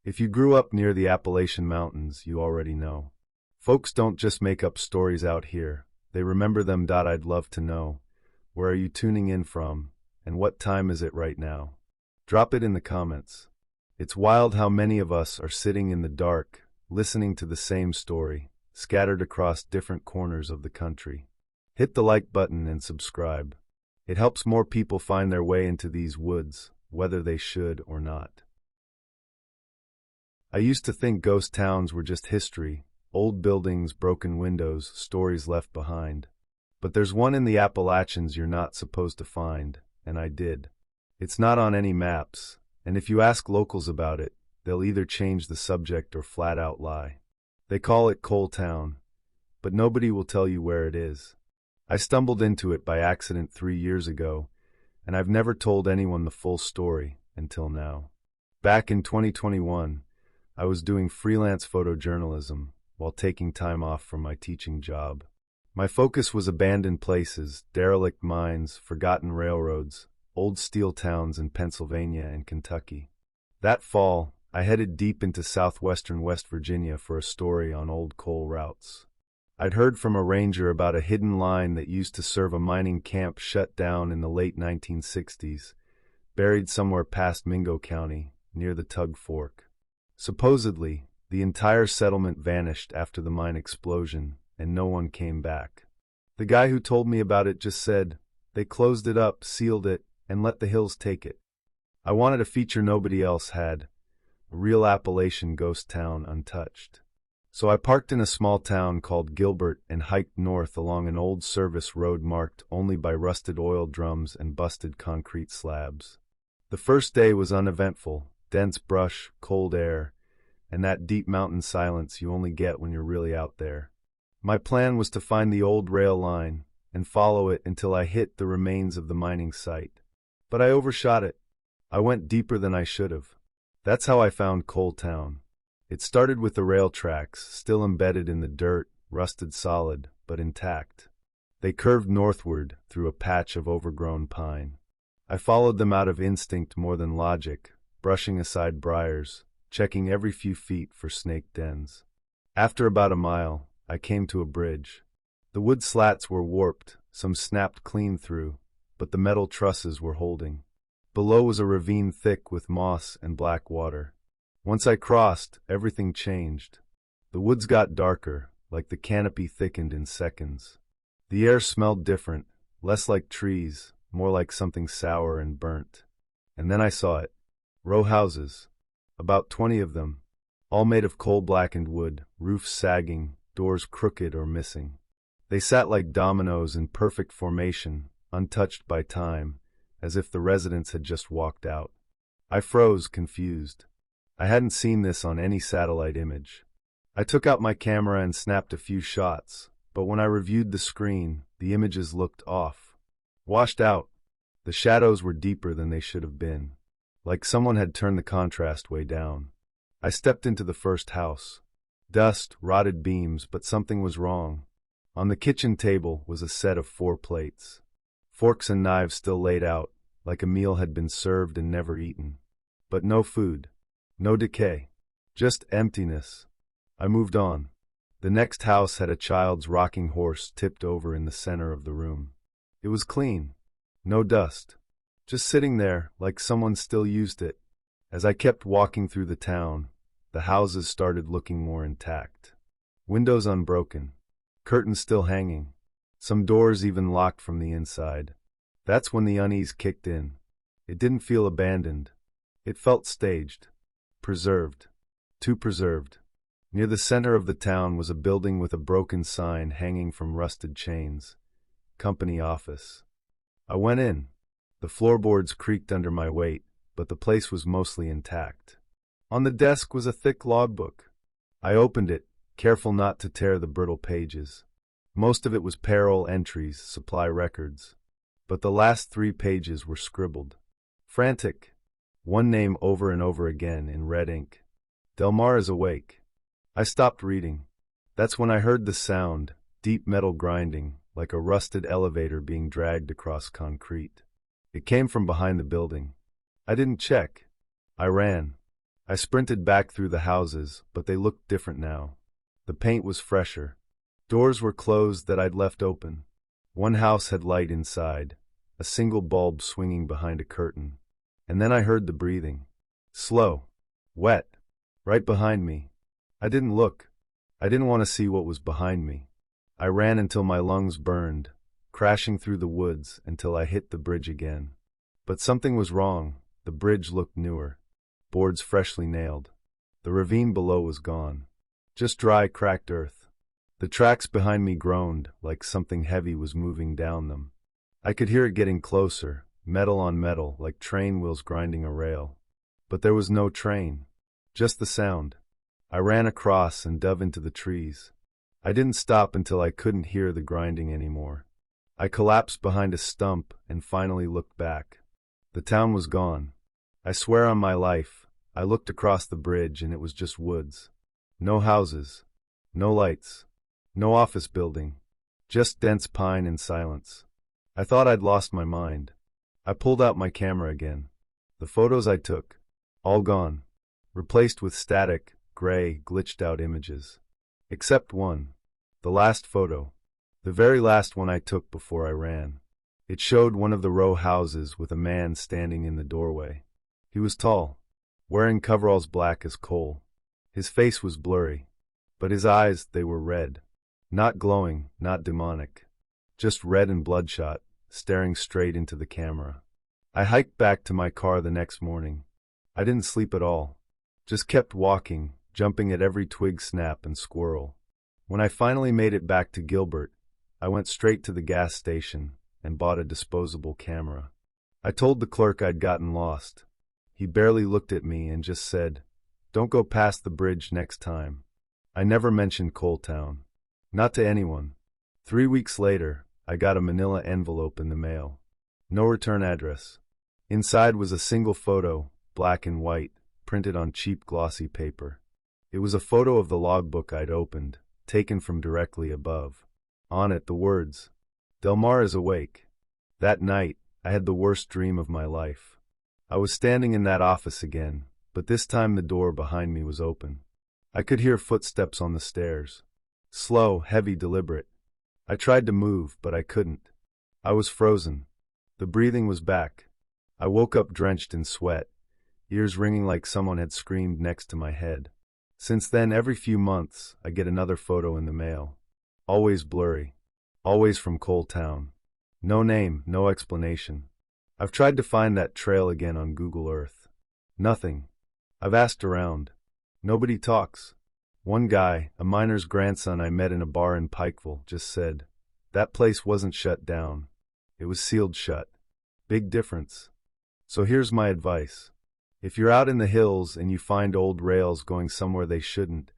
If you grew up near the Appalachian Mountains, you already know. Folks don't just make up stories out here, they remember them. I'd love to know. Where are you tuning in from, and what time is it right now? Drop it in the comments. It's wild how many of us are sitting in the dark, listening to the same story, scattered across different corners of the country. Hit the like button and subscribe. It helps more people find their way into these woods, whether they should or not. I used to think ghost towns were just history, old buildings, broken windows, stories left behind. But there's one in the Appalachians you're not supposed to find, and I did. It's not on any maps, and if you ask locals about it, they'll either change the subject or flat out lie. They call it Coal Town, but nobody will tell you where it is. I stumbled into it by accident 3 years ago, and I've never told anyone the full story until now. Back in 2021, I was doing freelance photojournalism while taking time off from my teaching job. My focus was abandoned places, derelict mines, forgotten railroads, old steel towns in Pennsylvania and Kentucky. That fall, I headed deep into southwestern West Virginia for a story on old coal routes. I'd heard from a ranger about a hidden line that used to serve a mining camp shut down in the late 1960s, buried somewhere past Mingo County, near the Tug Fork. Supposedly, the entire settlement vanished after the mine explosion, and no one came back. The guy who told me about it just said, they closed it up, sealed it, and let the hills take it. I wanted a feature nobody else had, a real Appalachian ghost town untouched. So I parked in a small town called Gilbert and hiked north along an old service road marked only by rusted oil drums and busted concrete slabs. The first day was uneventful. Dense brush, cold air, and that deep mountain silence you only get when you're really out there. My plan was to find the old rail line and follow it until I hit the remains of the mining site. But I overshot it. I went deeper than I should have. That's how I found Coal Town. It started with the rail tracks, still embedded in the dirt, rusted solid, but intact. They curved northward through a patch of overgrown pine. I followed them out of instinct more than logic, brushing aside briars, checking every few feet for snake dens. After about a mile, I came to a bridge. The wood slats were warped, some snapped clean through, but the metal trusses were holding. Below was a ravine thick with moss and black water. Once I crossed, everything changed. The woods got darker, like the canopy thickened in seconds. The air smelled different, less like trees, more like something sour and burnt. And then I saw it. Row houses, about 20 of them, all made of coal-blackened wood, roofs sagging, doors crooked or missing. They sat like dominoes in perfect formation, untouched by time, as if the residents had just walked out. I froze, confused. I hadn't seen this on any satellite image. I took out my camera and snapped a few shots, but when I reviewed the screen, the images looked off. Washed out. The shadows were deeper than they should have been. Like someone had turned the contrast way down. I stepped into the first house. Dust, rotted beams, but something was wrong. On the kitchen table was a set of 4 plates. Forks and knives still laid out, like a meal had been served and never eaten. But no food. No decay. Just emptiness. I moved on. The next house had a child's rocking horse tipped over in the center of the room. It was clean. No dust. Just sitting there, like someone still used it. As I kept walking through the town, the houses started looking more intact. Windows unbroken. Curtains still hanging. Some doors even locked from the inside. That's when the unease kicked in. It didn't feel abandoned. It felt staged. Preserved. Too preserved. Near the center of the town was a building with a broken sign hanging from rusted chains. Company office. I went in. The floorboards creaked under my weight, but the place was mostly intact. On the desk was a thick logbook. I opened it, careful not to tear the brittle pages. Most of it was payroll entries, supply records. But the last 3 pages were scribbled. Frantic. One name over and over again in red ink. Delmar is awake. I stopped reading. That's when I heard the sound, deep metal grinding, like a rusted elevator being dragged across concrete. It came from behind the building. I didn't check. I ran. I sprinted back through the houses, but they looked different now. The paint was fresher. Doors were closed that I'd left open. One house had light inside, a single bulb swinging behind a curtain. And then I heard the breathing. Slow. Wet. Right behind me. I didn't look. I didn't want to see what was behind me. I ran until my lungs burned, crashing through the woods until I hit the bridge again. But something was wrong. The bridge looked newer. Boards freshly nailed. The ravine below was gone. Just dry, cracked earth. The tracks behind me groaned like something heavy was moving down them. I could hear it getting closer, metal on metal, like train wheels grinding a rail. But there was no train. Just the sound. I ran across and dove into the trees. I didn't stop until I couldn't hear the grinding anymore. I collapsed behind a stump and finally looked back. The town was gone. I swear on my life, I looked across the bridge and it was just woods. No houses. No lights. No office building. Just dense pine and silence. I thought I'd lost my mind. I pulled out my camera again. The photos I took, all gone. Replaced with static, gray, glitched-out images. Except one. The last photo. The very last one I took before I ran. It showed one of the row houses with a man standing in the doorway. He was tall, wearing coveralls black as coal. His face was blurry, but his eyes, they were red. Not glowing, not demonic. Just red and bloodshot, staring straight into the camera. I hiked back to my car the next morning. I didn't sleep at all. Just kept walking, jumping at every twig snap and squirrel. When I finally made it back to Gilbert, I went straight to the gas station and bought a disposable camera. I told the clerk I'd gotten lost. He barely looked at me and just said, "Don't go past the bridge next time." I never mentioned Coal Town. Not to anyone. 3 weeks later, I got a manila envelope in the mail. No return address. Inside was a single photo, black and white, printed on cheap glossy paper. It was a photo of the logbook I'd opened, taken from directly above. On it, the words, "Del Mar is awake." That night, I had the worst dream of my life. I was standing in that office again, but this time the door behind me was open. I could hear footsteps on the stairs. Slow, heavy, deliberate. I tried to move, but I couldn't. I was frozen. The breathing was back. I woke up drenched in sweat, ears ringing like someone had screamed next to my head. Since then, every few months, I get another photo in the mail. Always blurry. Always from Coal Town. No name, no explanation. I've tried to find that trail again on Google Earth. Nothing. I've asked around. Nobody talks. One guy, a miner's grandson I met in a bar in Pikeville, just said, "That place wasn't shut down. It was sealed shut." Big difference. So here's my advice. If you're out in the hills and you find old rails going somewhere they shouldn't,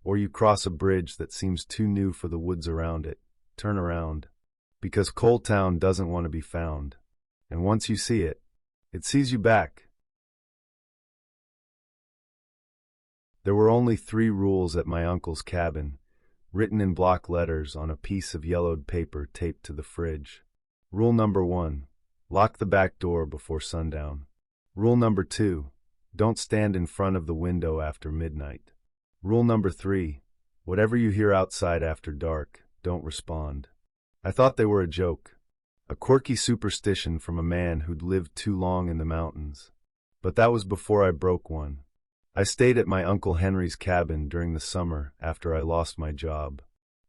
or you cross a bridge that seems too new for the woods around it, turn around. Because Coal Town doesn't want to be found. And once you see it, it sees you back. There were only 3 rules at my uncle's cabin, written in block letters on a piece of yellowed paper taped to the fridge. Rule number 1, lock the back door before sundown. Rule number 2, don't stand in front of the window after midnight. Rule number 3, whatever you hear outside after dark, don't respond. I thought they were a joke, a quirky superstition from a man who'd lived too long in the mountains. But that was before I broke one. I stayed at my Uncle Henry's cabin during the summer after I lost my job.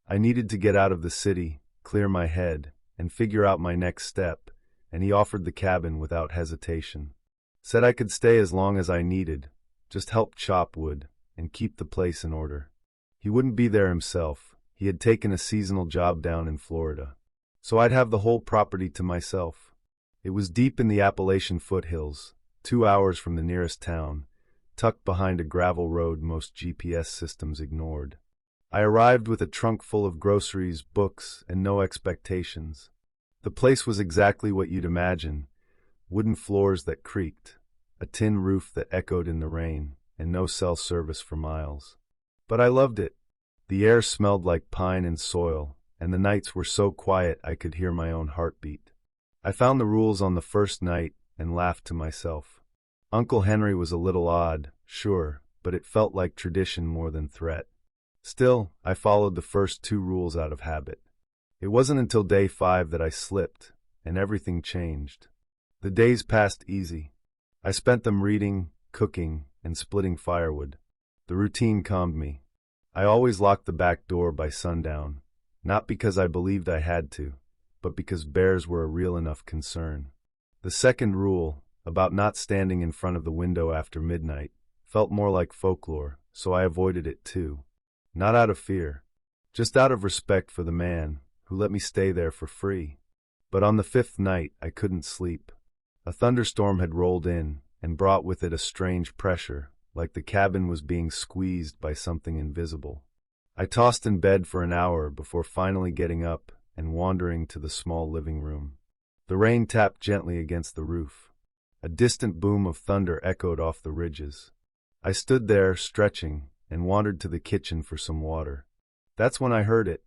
I needed to get out of the city, clear my head, and figure out my next step, and he offered the cabin without hesitation. Said I could stay as long as I needed, just help chop wood, and keep the place in order. He wouldn't be there himself. He had taken a seasonal job down in Florida. So I'd have the whole property to myself. It was deep in the Appalachian foothills, 2 hours from the nearest town, tucked behind a gravel road most GPS systems ignored. I arrived with a trunk full of groceries, books, and no expectations. The place was exactly what you'd imagine. Wooden floors that creaked, a tin roof that echoed in the rain, and no cell service for miles. But I loved it. The air smelled like pine and soil, and the nights were so quiet I could hear my own heartbeat. I found the rules on the first night and laughed to myself. Uncle Henry was a little odd, sure, but it felt like tradition more than threat. Still, I followed the first 2 rules out of habit. It wasn't until day 5 that I slipped, and everything changed. The days passed easy. I spent them reading, cooking, and splitting firewood. The routine calmed me. I always locked the back door by sundown, not because I believed I had to, but because bears were a real enough concern. The second rule, about not standing in front of the window after midnight, felt more like folklore, so I avoided it too. Not out of fear, just out of respect for the man who let me stay there for free. But on the 5th night, I couldn't sleep. A thunderstorm had rolled in and brought with it a strange pressure, like the cabin was being squeezed by something invisible. I tossed in bed for an hour before finally getting up and wandering to the small living room. The rain tapped gently against the roof. A distant boom of thunder echoed off the ridges. I stood there, stretching, and wandered to the kitchen for some water. That's when I heard it.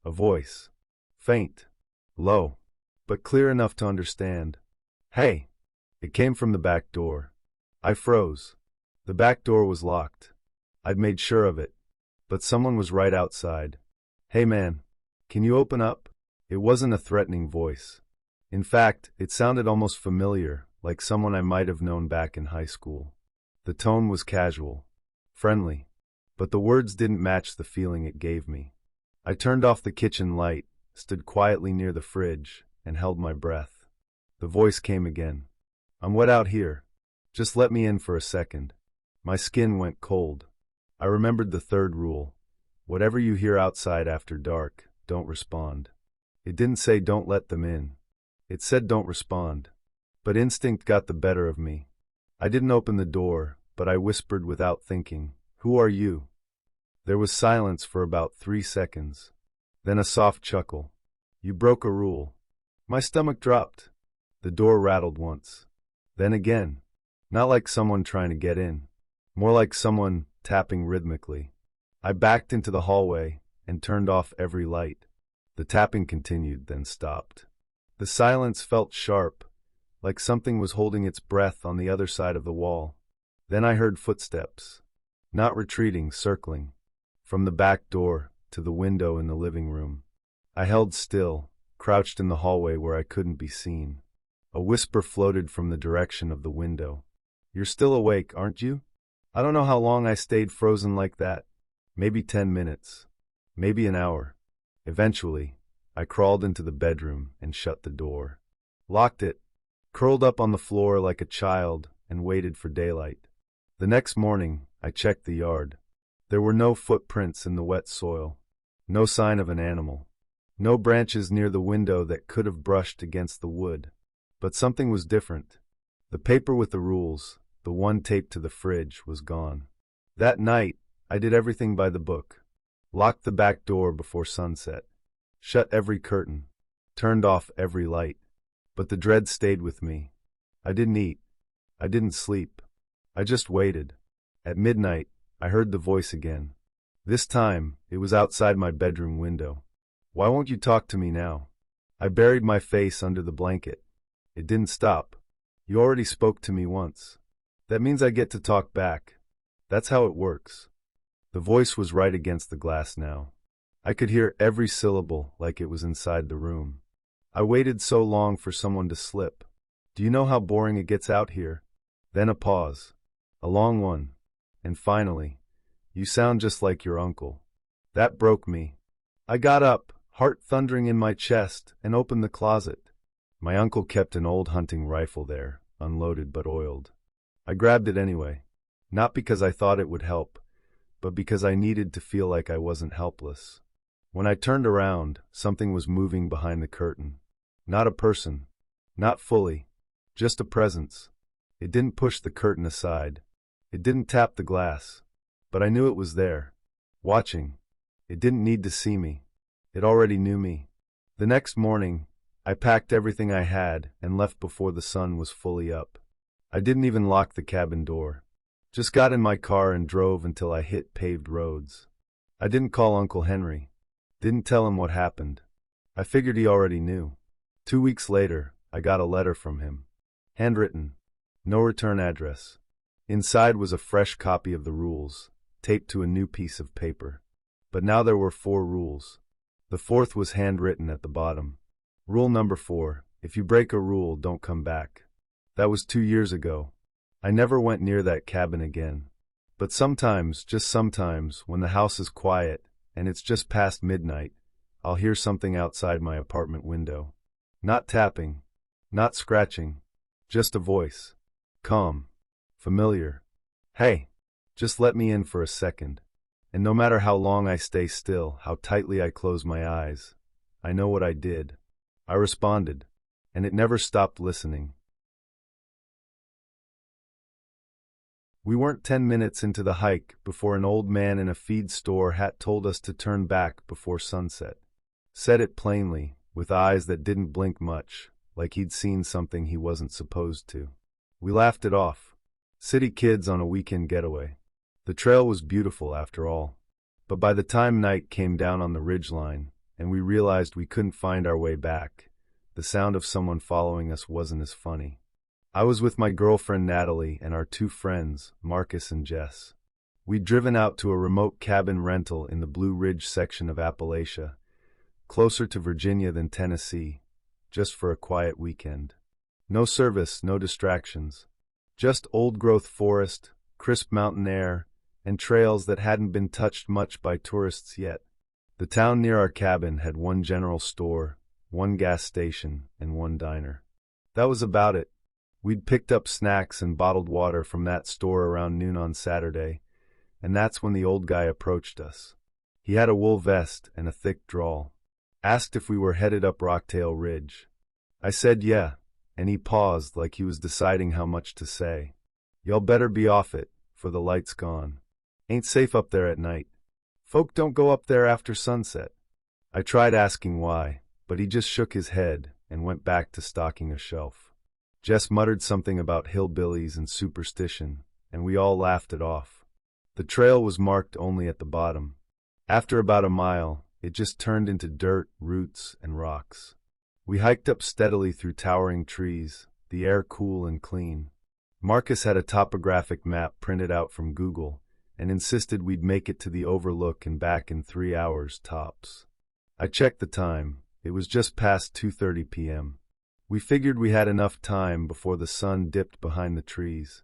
A voice. Faint. Low. But clear enough to understand. Hey! It came from the back door. I froze. The back door was locked. I'd made sure of it. But someone was right outside. Hey man, can you open up? It wasn't a threatening voice. In fact, it sounded almost familiar, like someone I might have known back in high school. The tone was casual, friendly, but the words didn't match the feeling it gave me. I turned off the kitchen light, stood quietly near the fridge, and held my breath. The voice came again. I'm wet out here. Just let me in for a second. My skin went cold. I remembered the 3rd rule. Whatever you hear outside after dark, don't respond. It didn't say don't let them in. It said don't respond. But instinct got the better of me. I didn't open the door, but I whispered without thinking, "Who are you?" There was silence for about 3 seconds. Then a soft chuckle. You broke a rule. My stomach dropped. The door rattled once. Then again. Not like someone trying to get in. More like someone tapping rhythmically. I backed into the hallway and turned off every light. The tapping continued, then stopped. The silence felt sharp, like something was holding its breath on the other side of the wall. Then I heard footsteps. Not retreating, circling. From the back door to the window in the living room. I held still, crouched in the hallway where I couldn't be seen. A whisper floated from the direction of the window. You're still awake, aren't you? I don't know how long I stayed frozen like that. Maybe 10 minutes. Maybe an hour. Eventually, I crawled into the bedroom and shut the door. Locked it. Curled up on the floor like a child and waited for daylight. The next morning, I checked the yard. There were no footprints in the wet soil. No sign of an animal. No branches near the window that could have brushed against the wood. But something was different. The paper with the rules, the one taped to the fridge, was gone. That night, I did everything by the book. Locked the back door before sunset. Shut every curtain. Turned off every light. But the dread stayed with me. I didn't eat. I didn't sleep. I just waited. At midnight, I heard the voice again. This time, it was outside my bedroom window. Why won't you talk to me now? I buried my face under the blanket. It didn't stop. You already spoke to me once. That means I get to talk back. That's how it works. The voice was right against the glass now. I could hear every syllable like it was inside the room. I waited so long for someone to slip. Do you know how boring it gets out here? Then a pause. A long one. And finally, you sound just like your uncle. That broke me. I got up, heart thundering in my chest, and opened the closet. My uncle kept an old hunting rifle there, unloaded but oiled. I grabbed it anyway. Not because I thought it would help, but because I needed to feel like I wasn't helpless. When I turned around, something was moving behind the curtain. Not a person. Not fully. Just a presence. It didn't push the curtain aside. It didn't tap the glass. But I knew it was there. Watching. It didn't need to see me. It already knew me. The next morning, I packed everything I had and left before the sun was fully up. I didn't even lock the cabin door. Just got in my car and drove until I hit paved roads. I didn't call Uncle Henry. Didn't tell him what happened. I figured he already knew. 2 weeks later, I got a letter from him. Handwritten. No return address. Inside was a fresh copy of the rules, taped to a new piece of paper. But now there were 4 rules. The 4th was handwritten at the bottom. Rule number 4, if you break a rule, don't come back. That was 2 years ago. I never went near that cabin again. But sometimes, just sometimes, when the house is quiet, and it's just past midnight, I'll hear something outside my apartment window. Not tapping, not scratching, just a voice. Calm, familiar. Hey, just let me in for a second. And no matter how long I stay still, how tightly I close my eyes, I know what I did. I responded, and it never stopped listening. We weren't 10 minutes into the hike before an old man in a feed store hat told us to turn back before sunset. Said it plainly, with eyes that didn't blink much, like he'd seen something he wasn't supposed to. We laughed it off. City kids on a weekend getaway. The trail was beautiful after all. But by the time night came down on the ridgeline, and we realized we couldn't find our way back, the sound of someone following us wasn't as funny. I was with my girlfriend Natalie and our 2 friends, Marcus and Jess. We'd driven out to a remote cabin rental in the Blue Ridge section of Appalachia, closer to Virginia than Tennessee, just for a quiet weekend. No service, no distractions. Just old-growth forest, crisp mountain air, and trails that hadn't been touched much by tourists yet. The town near our cabin had 1 general store, 1 gas station, and 1 diner. That was about it. We'd picked up snacks and bottled water from that store around noon on Saturday, and that's when the old guy approached us. He had a wool vest and a thick drawl. Asked if we were headed up Rocktail Ridge. I said yeah, and he paused like he was deciding how much to say. Y'all better be off it, for the light's gone. Ain't safe up there at night. Folk don't go up there after sunset. I tried asking why, but he just shook his head and went back to stocking a shelf. Jess muttered something about hillbillies and superstition, and we all laughed it off. The trail was marked only at the bottom. After about a mile, it just turned into dirt, roots, and rocks. We hiked up steadily through towering trees, the air cool and clean. Marcus had a topographic map printed out from Google, and insisted we'd make it to the overlook and back in 3 hours tops. I checked the time. It was just past 2:30 p.m. We figured we had enough time before the sun dipped behind the trees.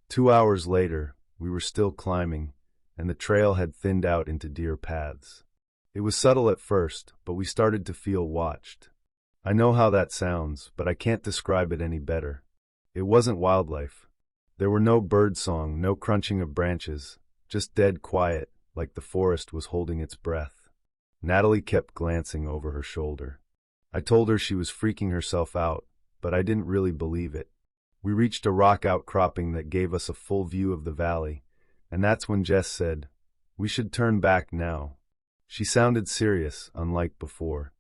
2 hours later, we were still climbing, and the trail had thinned out into deer paths. It was subtle at first, but we started to feel watched. I know how that sounds, but I can't describe it any better. It wasn't wildlife. There were no birdsong, no crunching of branches, just dead quiet, like the forest was holding its breath. Natalie kept glancing over her shoulder. I told her she was freaking herself out, but I didn't really believe it. We reached a rock outcropping that gave us a full view of the valley, and that's when Jess said, "We should turn back now." She sounded serious, unlike before.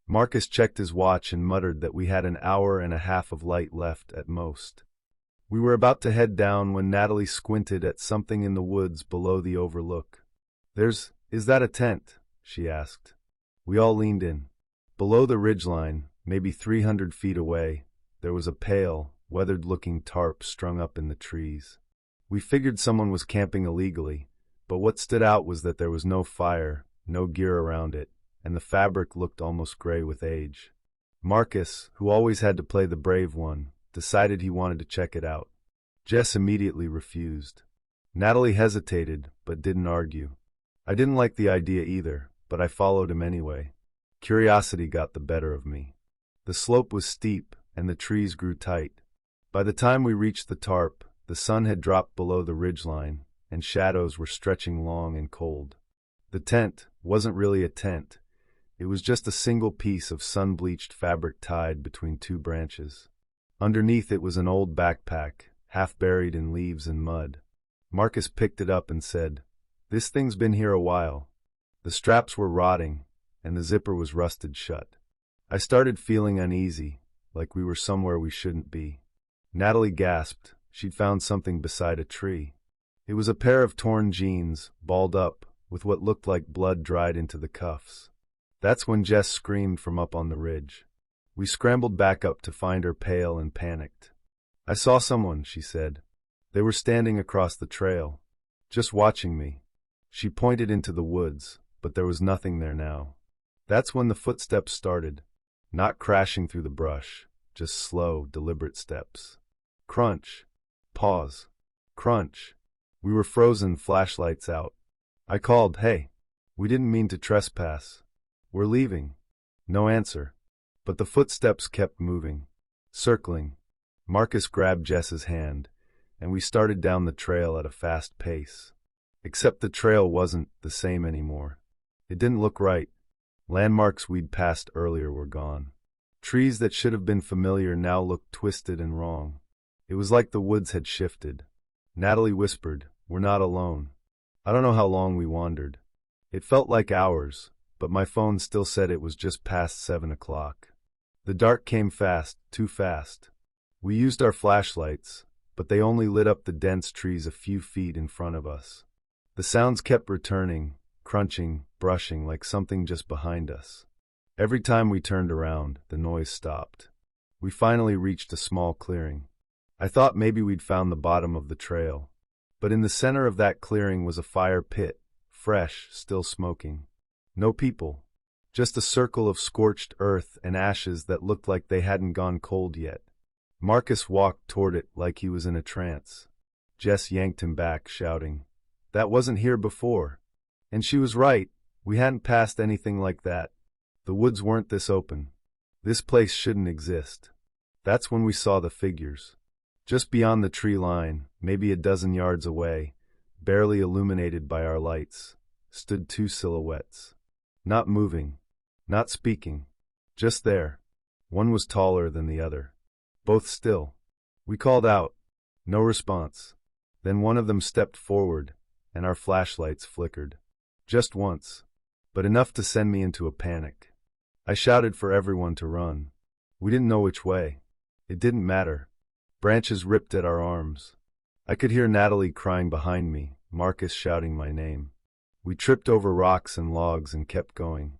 Marcus checked his watch and muttered that we had an hour and a half of light left at most. We were about to head down when Natalie squinted at something in the woods below the overlook. Is that a tent?" she asked. We all leaned in. Below the ridgeline, maybe 300 feet away, there was a pale, weathered-looking tarp strung up in the trees. We figured someone was camping illegally, but what stood out was that there was no fire, no gear around it, and the fabric looked almost gray with age. Marcus, who always had to play the brave one, decided he wanted to check it out. Jess immediately refused. Natalie hesitated, but didn't argue. I didn't like the idea either, but I followed him anyway. Curiosity got the better of me. The slope was steep, and the trees grew tight. By the time we reached the tarp, the sun had dropped below the ridgeline, and shadows were stretching long and cold. The tent wasn't really a tent. It was just a single piece of sun-bleached fabric tied between 2 branches. Underneath it was an old backpack, half buried in leaves and mud. Marcus picked it up and said, "This thing's been here a while." The straps were rotting, and the zipper was rusted shut. I started feeling uneasy, like we were somewhere we shouldn't be. Natalie gasped. She'd found something beside a tree. It was a pair of torn jeans, balled up, with what looked like blood dried into the cuffs. That's when Jess screamed from up on the ridge. We scrambled back up to find her pale and panicked. "I saw someone," she said. They were standing across the trail, just watching me. She pointed into the woods, but there was nothing there now. That's when the footsteps started, not crashing through the brush, just slow, deliberate steps. Crunch. Pause. Crunch. We were frozen, flashlights out. I called, "Hey, we didn't mean to trespass. We're leaving." No answer. But the footsteps kept moving, circling. Marcus grabbed Jess's hand, and we started down the trail at a fast pace. Except the trail wasn't the same anymore. It didn't look right. Landmarks we'd passed earlier were gone. Trees that should have been familiar now looked twisted and wrong. It was like the woods had shifted. Natalie whispered, "We're not alone." I don't know how long we wandered. It felt like hours, but my phone still said it was just past 7 o'clock. The dark came fast, too fast. We used our flashlights, but they only lit up the dense trees a few feet in front of us. The sounds kept returning, crunching, brushing like something just behind us. Every time we turned around, the noise stopped. We finally reached a small clearing. I thought maybe we'd found the bottom of the trail. But in the center of that clearing was a fire pit, fresh, still smoking. No people. Just a circle of scorched earth and ashes that looked like they hadn't gone cold yet. Marcus walked toward it like he was in a trance. Jess yanked him back, shouting, "That wasn't here before." And she was right. We hadn't passed anything like that. The woods weren't this open. This place shouldn't exist. That's when we saw the figures. Just beyond the tree line, maybe a dozen yards away, barely illuminated by our lights, stood two silhouettes. Not moving, not speaking, just there. One was taller than the other. Both still. We called out. No response. Then one of them stepped forward, and our flashlights flickered. Just once, but enough to send me into a panic. I shouted for everyone to run. We didn't know which way. It didn't matter. Branches ripped at our arms. I could hear Natalie crying behind me, Marcus shouting my name. We tripped over rocks and logs and kept going.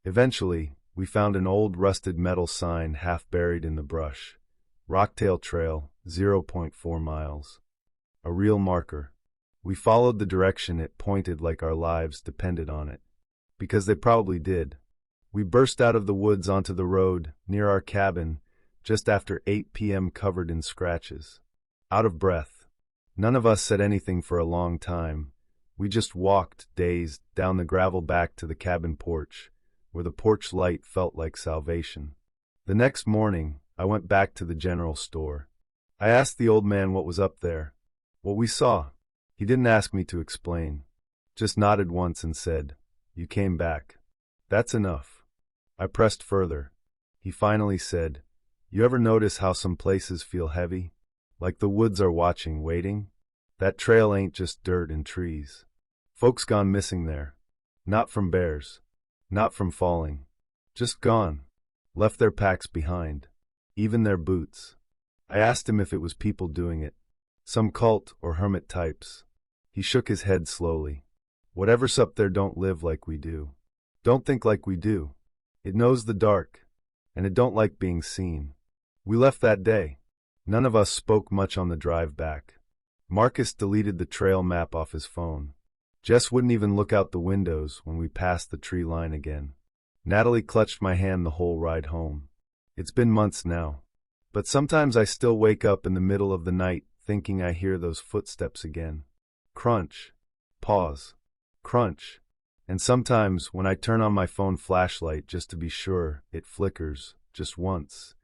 Eventually, we found an old rusted metal sign half buried in the brush. Rocktail Trail, 0.4 miles. A real marker. We followed the direction it pointed like our lives depended on it. Because they probably did. We burst out of the woods onto the road, near our cabin, just after 8 p.m. covered in scratches. Out of breath. None of us said anything for a long time. We just walked, dazed, down the gravel back to the cabin porch, where the porch light felt like salvation. The next morning, I went back to the general store. I asked the old man what was up there, what we saw. He didn't ask me to explain. Just nodded once and said, "You came back. That's enough." I pressed further. He finally said, "You ever notice how some places feel heavy? Like the woods are watching, waiting? That trail ain't just dirt and trees. Folks gone missing there. Not from bears. Not from falling. Just gone. Left their packs behind. Even their boots." I asked him if it was people doing it. Some cult or hermit types. He shook his head slowly. "Whatever's up there don't live like we do. Don't think like we do. It knows the dark. And it don't like being seen." We left that day. None of us spoke much on the drive back. Marcus deleted the trail map off his phone. Jess wouldn't even look out the windows when we passed the tree line again. Natalie clutched my hand the whole ride home. It's been months now. But sometimes I still wake up in the middle of the night thinking I hear those footsteps again. Crunch. Pause. Crunch. And sometimes when I turn on my phone flashlight just to be sure, it flickers, just once.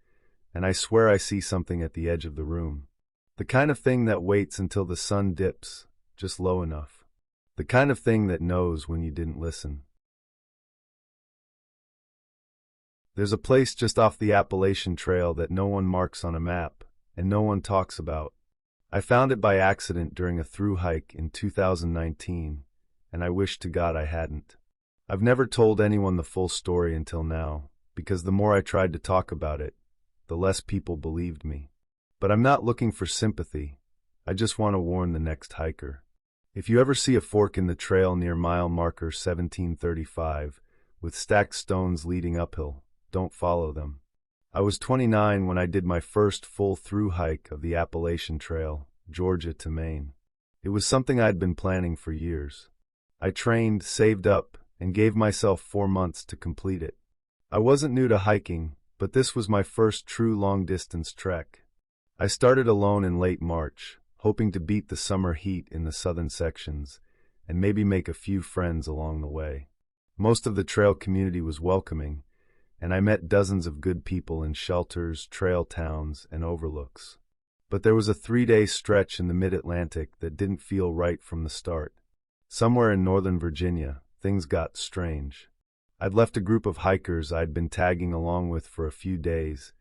And I swear I see something at the edge of the room. The kind of thing that waits until the sun dips, just low enough. The kind of thing that knows when you didn't listen. There's a place just off the Appalachian Trail that no one marks on a map, and no one talks about. I found it by accident during a through hike in 2019, and I wish to God I hadn't. I've never told anyone the full story until now, because the more I tried to talk about it, the less people believed me. But I'm not looking for sympathy. I just want to warn the next hiker. If you ever see a fork in the trail near mile marker 1735, with stacked stones leading uphill, don't follow them. I was 29 when I did my first full through hike of the Appalachian Trail, Georgia to Maine. It was something I'd been planning for years. I trained, saved up, and gave myself 4 months to complete it. I wasn't new to hiking, but this was my first true long-distance trek. I started alone in late March, hoping to beat the summer heat in the southern sections, and maybe make a few friends along the way. Most of the trail community was welcoming, and I met dozens of good people in shelters, trail towns, and overlooks. But there was a 3-day stretch in the mid-Atlantic that didn't feel right from the start. Somewhere in northern Virginia, things got strange. I'd left a group of hikers I'd been tagging along with for a few days,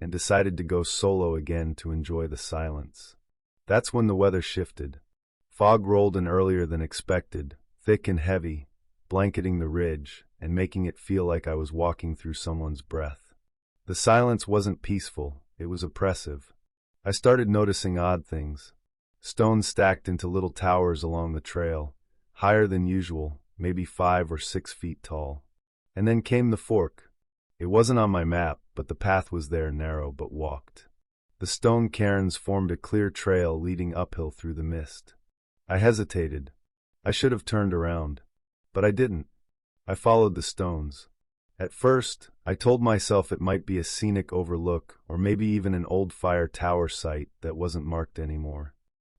and decided to go solo again to enjoy the silence. That's when the weather shifted. Fog rolled in earlier than expected, thick and heavy, blanketing the ridge and making it feel like I was walking through someone's breath. The silence wasn't peaceful, it was oppressive. I started noticing odd things. Stones stacked into little towers along the trail, higher than usual, maybe 5 or 6 feet tall. And then came the fork. It wasn't on my map, but the path was there, narrow but walked. The stone cairns formed a clear trail leading uphill through the mist. I hesitated. I should have turned around. But I didn't. I followed the stones. At first, I told myself it might be a scenic overlook or maybe even an old fire tower site that wasn't marked anymore.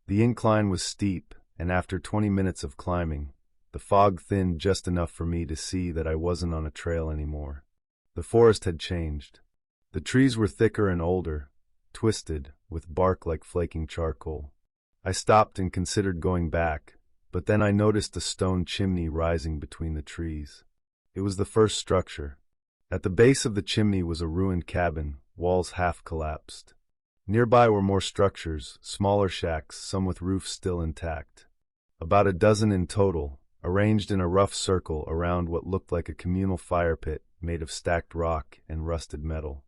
The incline was steep, and after 20 minutes of climbing, the fog thinned just enough for me to see that I wasn't on a trail anymore. The forest had changed. The trees were thicker and older, twisted, with bark like flaking charcoal. I stopped and considered going back, but then I noticed a stone chimney rising between the trees. It was the first structure. At the base of the chimney was a ruined cabin, walls half collapsed. Nearby were more structures, smaller shacks, some with roofs still intact. About a dozen in total, arranged in a rough circle around what looked like a communal fire pit made of stacked rock and rusted metal.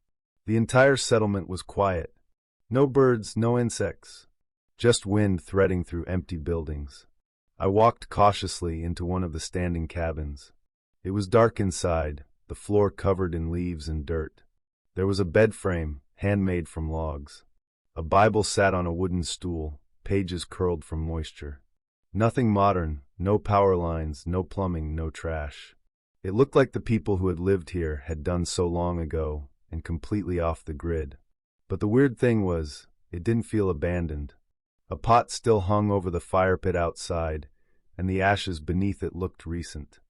The entire settlement was quiet. No birds, no insects. Just wind threading through empty buildings. I walked cautiously into one of the standing cabins. It was dark inside, the floor covered in leaves and dirt. There was a bed frame, handmade from logs. A Bible sat on a wooden stool, pages curled from moisture. Nothing modern, no power lines, no plumbing, no trash. It looked like the people who had lived here had done so long ago and completely off the grid. But the weird thing was, it didn't feel abandoned. A pot still hung over the fire pit outside, and the ashes beneath it looked recent.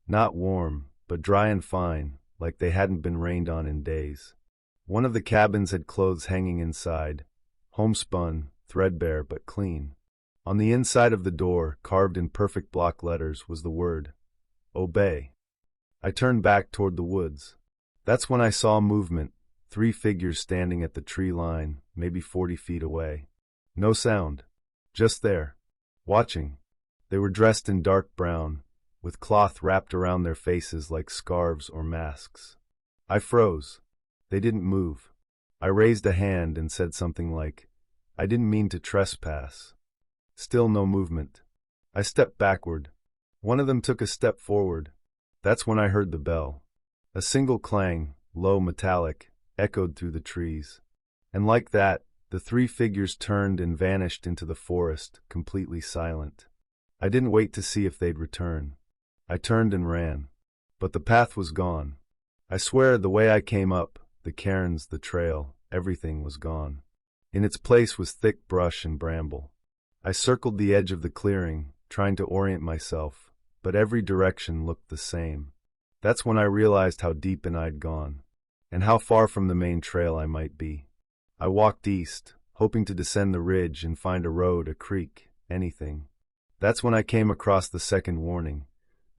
Not warm, but dry and fine, like they hadn't been rained on in days. One of the cabins had clothes hanging inside, homespun, threadbare but clean. On the inside of the door, carved in perfect block letters, was the word, "Obey." I turned back toward the woods. That's when I saw movement, 3 figures standing at the tree line, maybe 40 feet away. No sound. Just there. Watching. They were dressed in dark brown, with cloth wrapped around their faces like scarves or masks. I froze. They didn't move. I raised a hand and said something like, "I didn't mean to trespass." Still no movement. I stepped backward. One of them took a step forward. That's when I heard the bell. A single clang, low, metallic, echoed through the trees. And like that, the 3 figures turned and vanished into the forest, completely silent. I didn't wait to see if they'd return. I turned and ran. But the path was gone. I swear the way I came up, the cairns, the trail, everything was gone. In its place was thick brush and bramble. I circled the edge of the clearing, trying to orient myself, but every direction looked the same. That's when I realized how deep in I'd gone, and how far from the main trail I might be. I walked east, hoping to descend the ridge and find a road, a creek, anything. That's when I came across the second warning,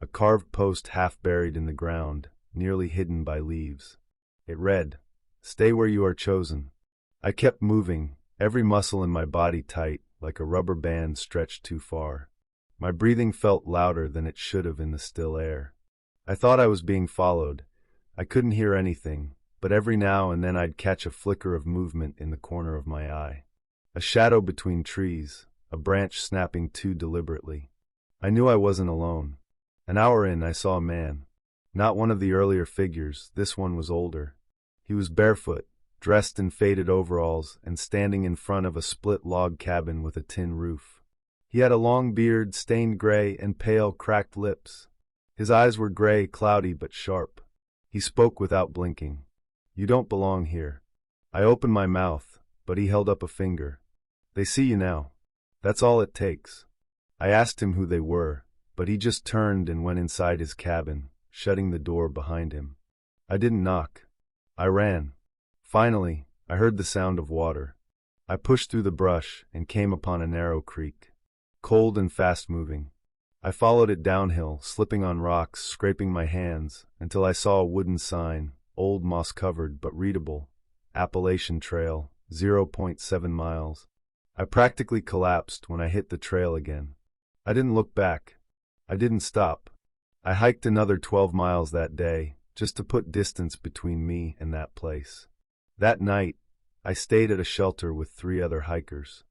a carved post half buried in the ground, nearly hidden by leaves. It read, "Stay where you are chosen." I kept moving, every muscle in my body tight, like a rubber band stretched too far. My breathing felt louder than it should have in the still air. I thought I was being followed. I couldn't hear anything, but every now and then I'd catch a flicker of movement in the corner of my eye. A shadow between trees, a branch snapping too deliberately. I knew I wasn't alone. An hour in, I saw a man. Not one of the earlier figures, this one was older. He was barefoot, dressed in faded overalls and standing in front of a split log cabin with a tin roof. He had a long beard, stained gray, and pale, cracked lips. His eyes were gray, cloudy, but sharp. He spoke without blinking. "You don't belong here." I opened my mouth, but he held up a finger. "They see you now. That's all it takes." I asked him who they were, but he just turned and went inside his cabin, shutting the door behind him. I didn't knock. I ran. Finally, I heard the sound of water. I pushed through the brush and came upon a narrow creek, cold and fast-moving. I followed it downhill, slipping on rocks, scraping my hands, until I saw a wooden sign, old, moss-covered, but readable. Appalachian Trail, 0.7 miles. I practically collapsed when I hit the trail again. I didn't look back. I didn't stop. I hiked another 12 miles that day, just to put distance between me and that place. That night, I stayed at a shelter with 3 other hikers.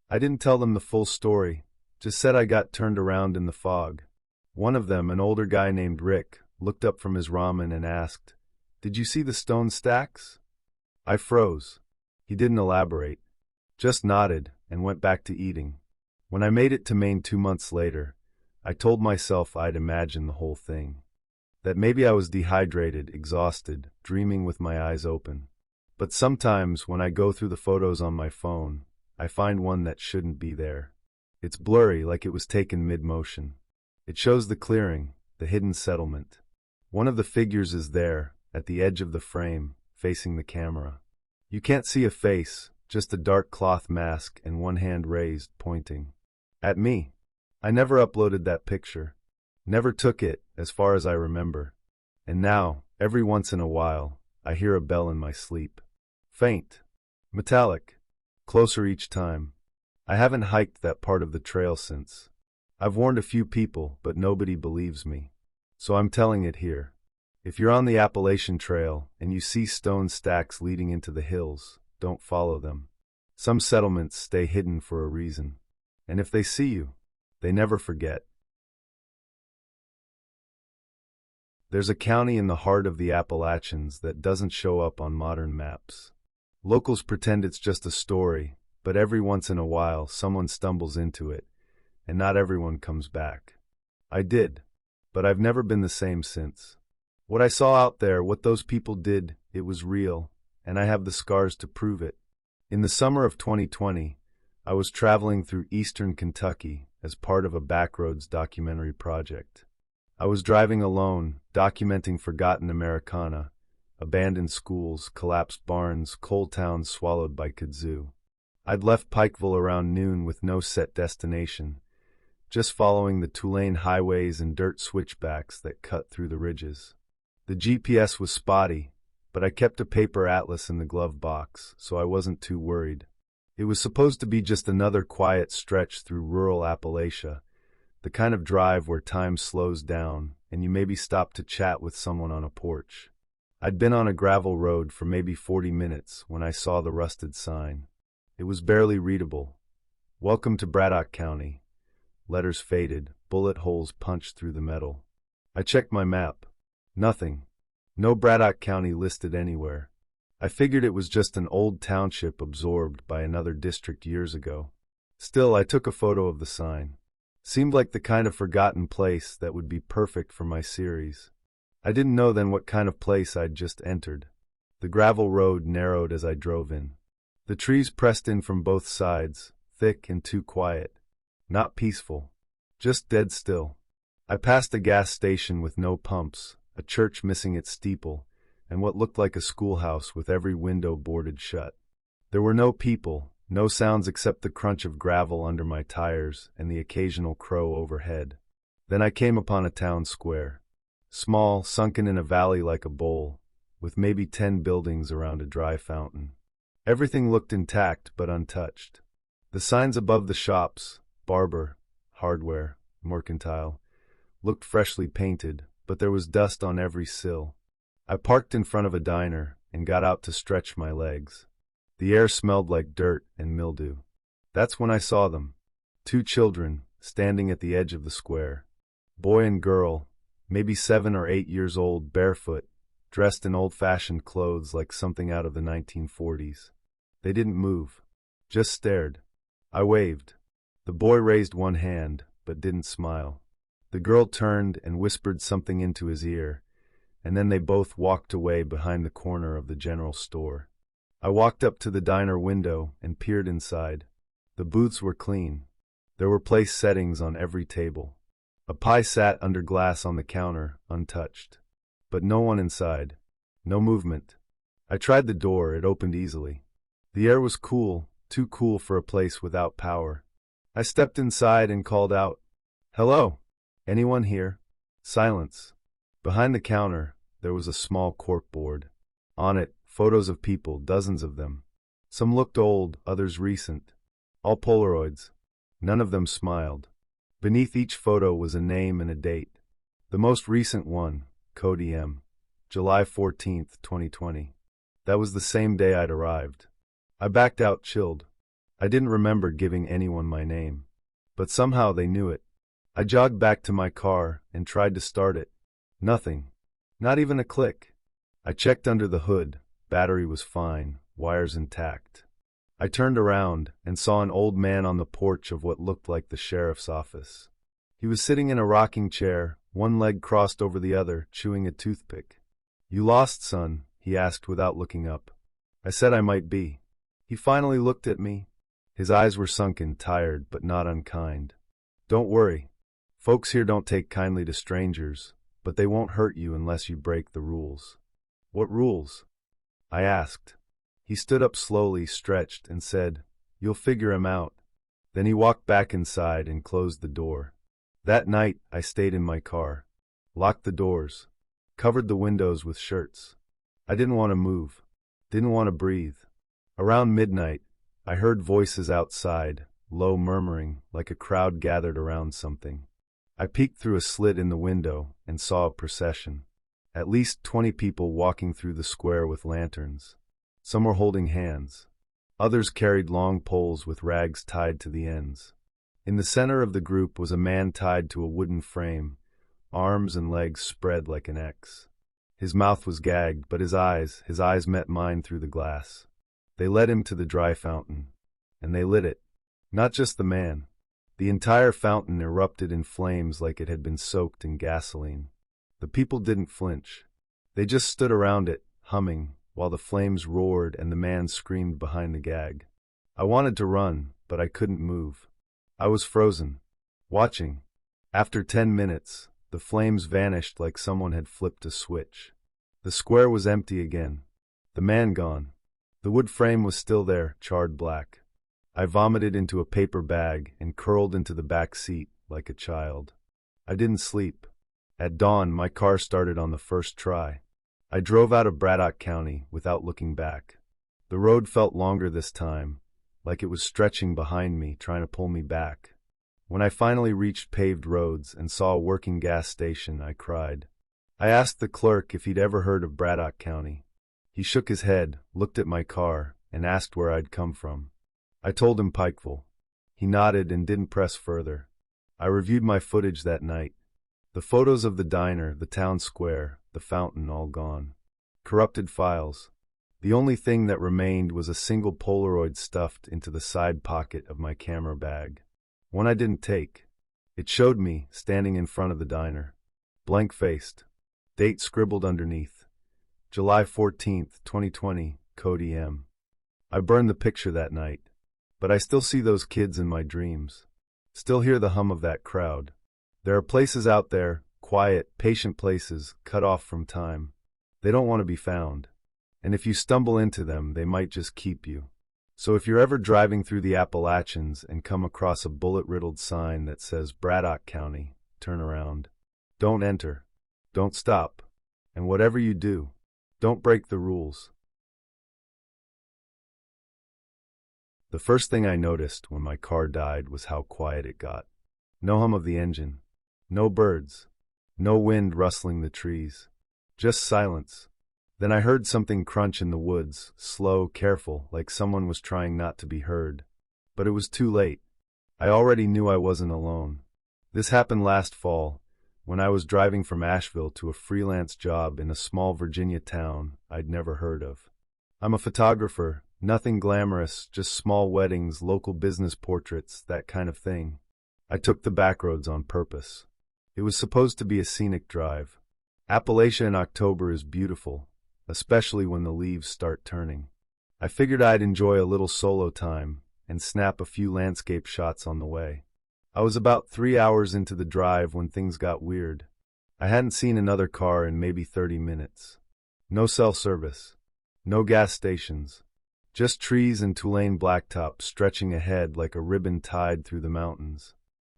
I didn't tell them the full story, just said I got turned around in the fog. One of them, an older guy named Rick, looked up from his ramen and asked, "Did you see the stone stacks?" I froze. He didn't elaborate, just nodded and went back to eating. When I made it to Maine 2 months later, I told myself I'd imagined the whole thing. That maybe I was dehydrated, exhausted, dreaming with my eyes open. But sometimes when I go through the photos on my phone, I find one that shouldn't be there. It's blurry, like it was taken mid-motion. It shows the clearing, the hidden settlement. One of the figures is there, at the edge of the frame, facing the camera. You can't see a face, just a dark cloth mask and one hand raised, pointing at me. I never uploaded that picture. Never took it, as far as I remember. And now, every once in a while, I hear a bell in my sleep. Faint. Metallic. Closer each time. I haven't hiked that part of the trail since. I've warned a few people, but nobody believes me. So I'm telling it here. If you're on the Appalachian Trail and you see stone stacks leading into the hills, don't follow them. Some settlements stay hidden for a reason. And if they see you, they never forget. There's a county in the heart of the Appalachians that doesn't show up on modern maps. Locals pretend it's just a story, but every once in a while someone stumbles into it, and not everyone comes back. I did, but I've never been the same since. What I saw out there, what those people did, it was real, and I have the scars to prove it. In the summer of 2020, I was traveling through eastern Kentucky as part of a backroads documentary project. I was driving alone, documenting forgotten Americana, abandoned schools, collapsed barns, coal towns swallowed by kudzu. I'd left Pikeville around noon with no set destination, just following the two-lane highways and dirt switchbacks that cut through the ridges. The GPS was spotty, but I kept a paper atlas in the glove box, so I wasn't too worried. It was supposed to be just another quiet stretch through rural Appalachia, the kind of drive where time slows down and you maybe stop to chat with someone on a porch. I'd been on a gravel road for maybe 40 minutes when I saw the rusted sign. It was barely readable. "Welcome to Braddock County." Letters faded, bullet holes punched through the metal. I checked my map. Nothing. No Braddock County listed anywhere. I figured it was just an old township absorbed by another district years ago. Still, I took a photo of the sign. Seemed like the kind of forgotten place that would be perfect for my series. I didn't know then what kind of place I'd just entered. The gravel road narrowed as I drove in. The trees pressed in from both sides, thick and too quiet. Not peaceful. Just dead still. I passed a gas station with no pumps, a church missing its steeple, and what looked like a schoolhouse with every window boarded shut. There were no people, no sounds except the crunch of gravel under my tires and the occasional crow overhead. Then I came upon a town square. Small, sunken in a valley like a bowl, with maybe 10 buildings around a dry fountain. Everything looked intact but untouched. The signs above the shops, barber, hardware, mercantile, looked freshly painted, but there was dust on every sill. I parked in front of a diner and got out to stretch my legs. The air smelled like dirt and mildew. That's when I saw them. 2 children, standing at the edge of the square. Boy and girl, maybe 7 or 8 years old, barefoot, dressed in old-fashioned clothes like something out of the 1940s. They didn't move, just stared. I waved. The boy raised one hand, but didn't smile. The girl turned and whispered something into his ear, and then they both walked away behind the corner of the general store. I walked up to the diner window and peered inside. The booths were clean. There were place settings on every table. A pie sat under glass on the counter, untouched. But no one inside. No movement. I tried the door, it opened easily. The air was cool, too cool for a place without power. I stepped inside and called out, "Hello? Anyone here?" Silence. Behind the counter, there was a small corkboard. On it, photos of people, dozens of them. Some looked old, others recent. All Polaroids. None of them smiled. Beneath each photo was a name and a date. The most recent one, Cody M. July 14th, 2020. That was the same day I'd arrived. I backed out, chilled. I didn't remember giving anyone my name. But somehow they knew it. I jogged back to my car and tried to start it. Nothing. Not even a click. I checked under the hood. Battery was fine, wires intact. I turned around and saw an old man on the porch of what looked like the sheriff's office. He was sitting in a rocking chair, one leg crossed over the other, chewing a toothpick. "You lost, son?" he asked without looking up. I said I might be. He finally looked at me. His eyes were sunken, tired, but not unkind. "Don't worry. Folks here don't take kindly to strangers, but they won't hurt you unless you break the rules." "What rules?" I asked. He stood up slowly, stretched, and said, "You'll figure 'em out." Then he walked back inside and closed the door. That night, I stayed in my car, locked the doors, covered the windows with shirts. I didn't want to move, didn't want to breathe. Around midnight, I heard voices outside, low murmuring, like a crowd gathered around something. I peeked through a slit in the window and saw a procession. At least 20 people walking through the square with lanterns. Some were holding hands. Others carried long poles with rags tied to the ends. In the center of the group was a man tied to a wooden frame, arms and legs spread like an X. His mouth was gagged, but his eyes met mine through the glass. They led him to the dry fountain, and they lit it. Not just the man. The entire fountain erupted in flames like it had been soaked in gasoline. The people didn't flinch. They just stood around it, humming, while the flames roared and the man screamed behind the gag. I wanted to run, but I couldn't move. I was frozen, watching. After 10 minutes, the flames vanished like someone had flipped a switch. The square was empty again. The man gone. The wood frame was still there, charred black. I vomited into a paper bag and curled into the back seat like a child. I didn't sleep. At dawn, my car started on the first try. I drove out of Braddock County without looking back. The road felt longer this time, like it was stretching behind me, trying to pull me back. When I finally reached paved roads and saw a working gas station, I cried. I asked the clerk if he'd ever heard of Braddock County. He shook his head, looked at my car, and asked where I'd come from. I told him Pikeville. He nodded and didn't press further. I reviewed my footage that night. The photos of the diner, the town square, the fountain, all gone. Corrupted files. The only thing that remained was a single Polaroid stuffed into the side pocket of my camera bag. One I didn't take. It showed me, standing in front of the diner. Blank-faced. Date scribbled underneath. July 14th, 2020, Cody M. I burned the picture that night. But I still see those kids in my dreams. Still hear the hum of that crowd. There are places out there, quiet, patient places, cut off from time. They don't want to be found. And if you stumble into them, they might just keep you. So if you're ever driving through the Appalachians and come across a bullet-riddled sign that says Braddock County, turn around. Don't enter. Don't stop. And whatever you do, don't break the rules. The first thing I noticed when my car died was how quiet it got. No hum of the engine. No birds. No wind rustling the trees. Just silence. Then I heard something crunch in the woods, slow, careful, like someone was trying not to be heard. But it was too late. I already knew I wasn't alone. This happened last fall, when I was driving from Asheville to a freelance job in a small Virginia town I'd never heard of. I'm a photographer, nothing glamorous, just small weddings, local business portraits, that kind of thing. I took the back roads on purpose. It was supposed to be a scenic drive. Appalachia in October is beautiful, especially when the leaves start turning. I figured I'd enjoy a little solo time and snap a few landscape shots on the way. I was about 3 hours into the drive when things got weird. I hadn't seen another car in maybe 30 minutes. No cell service. No gas stations. Just trees and Tulane blacktop stretching ahead like a ribbon tied through the mountains.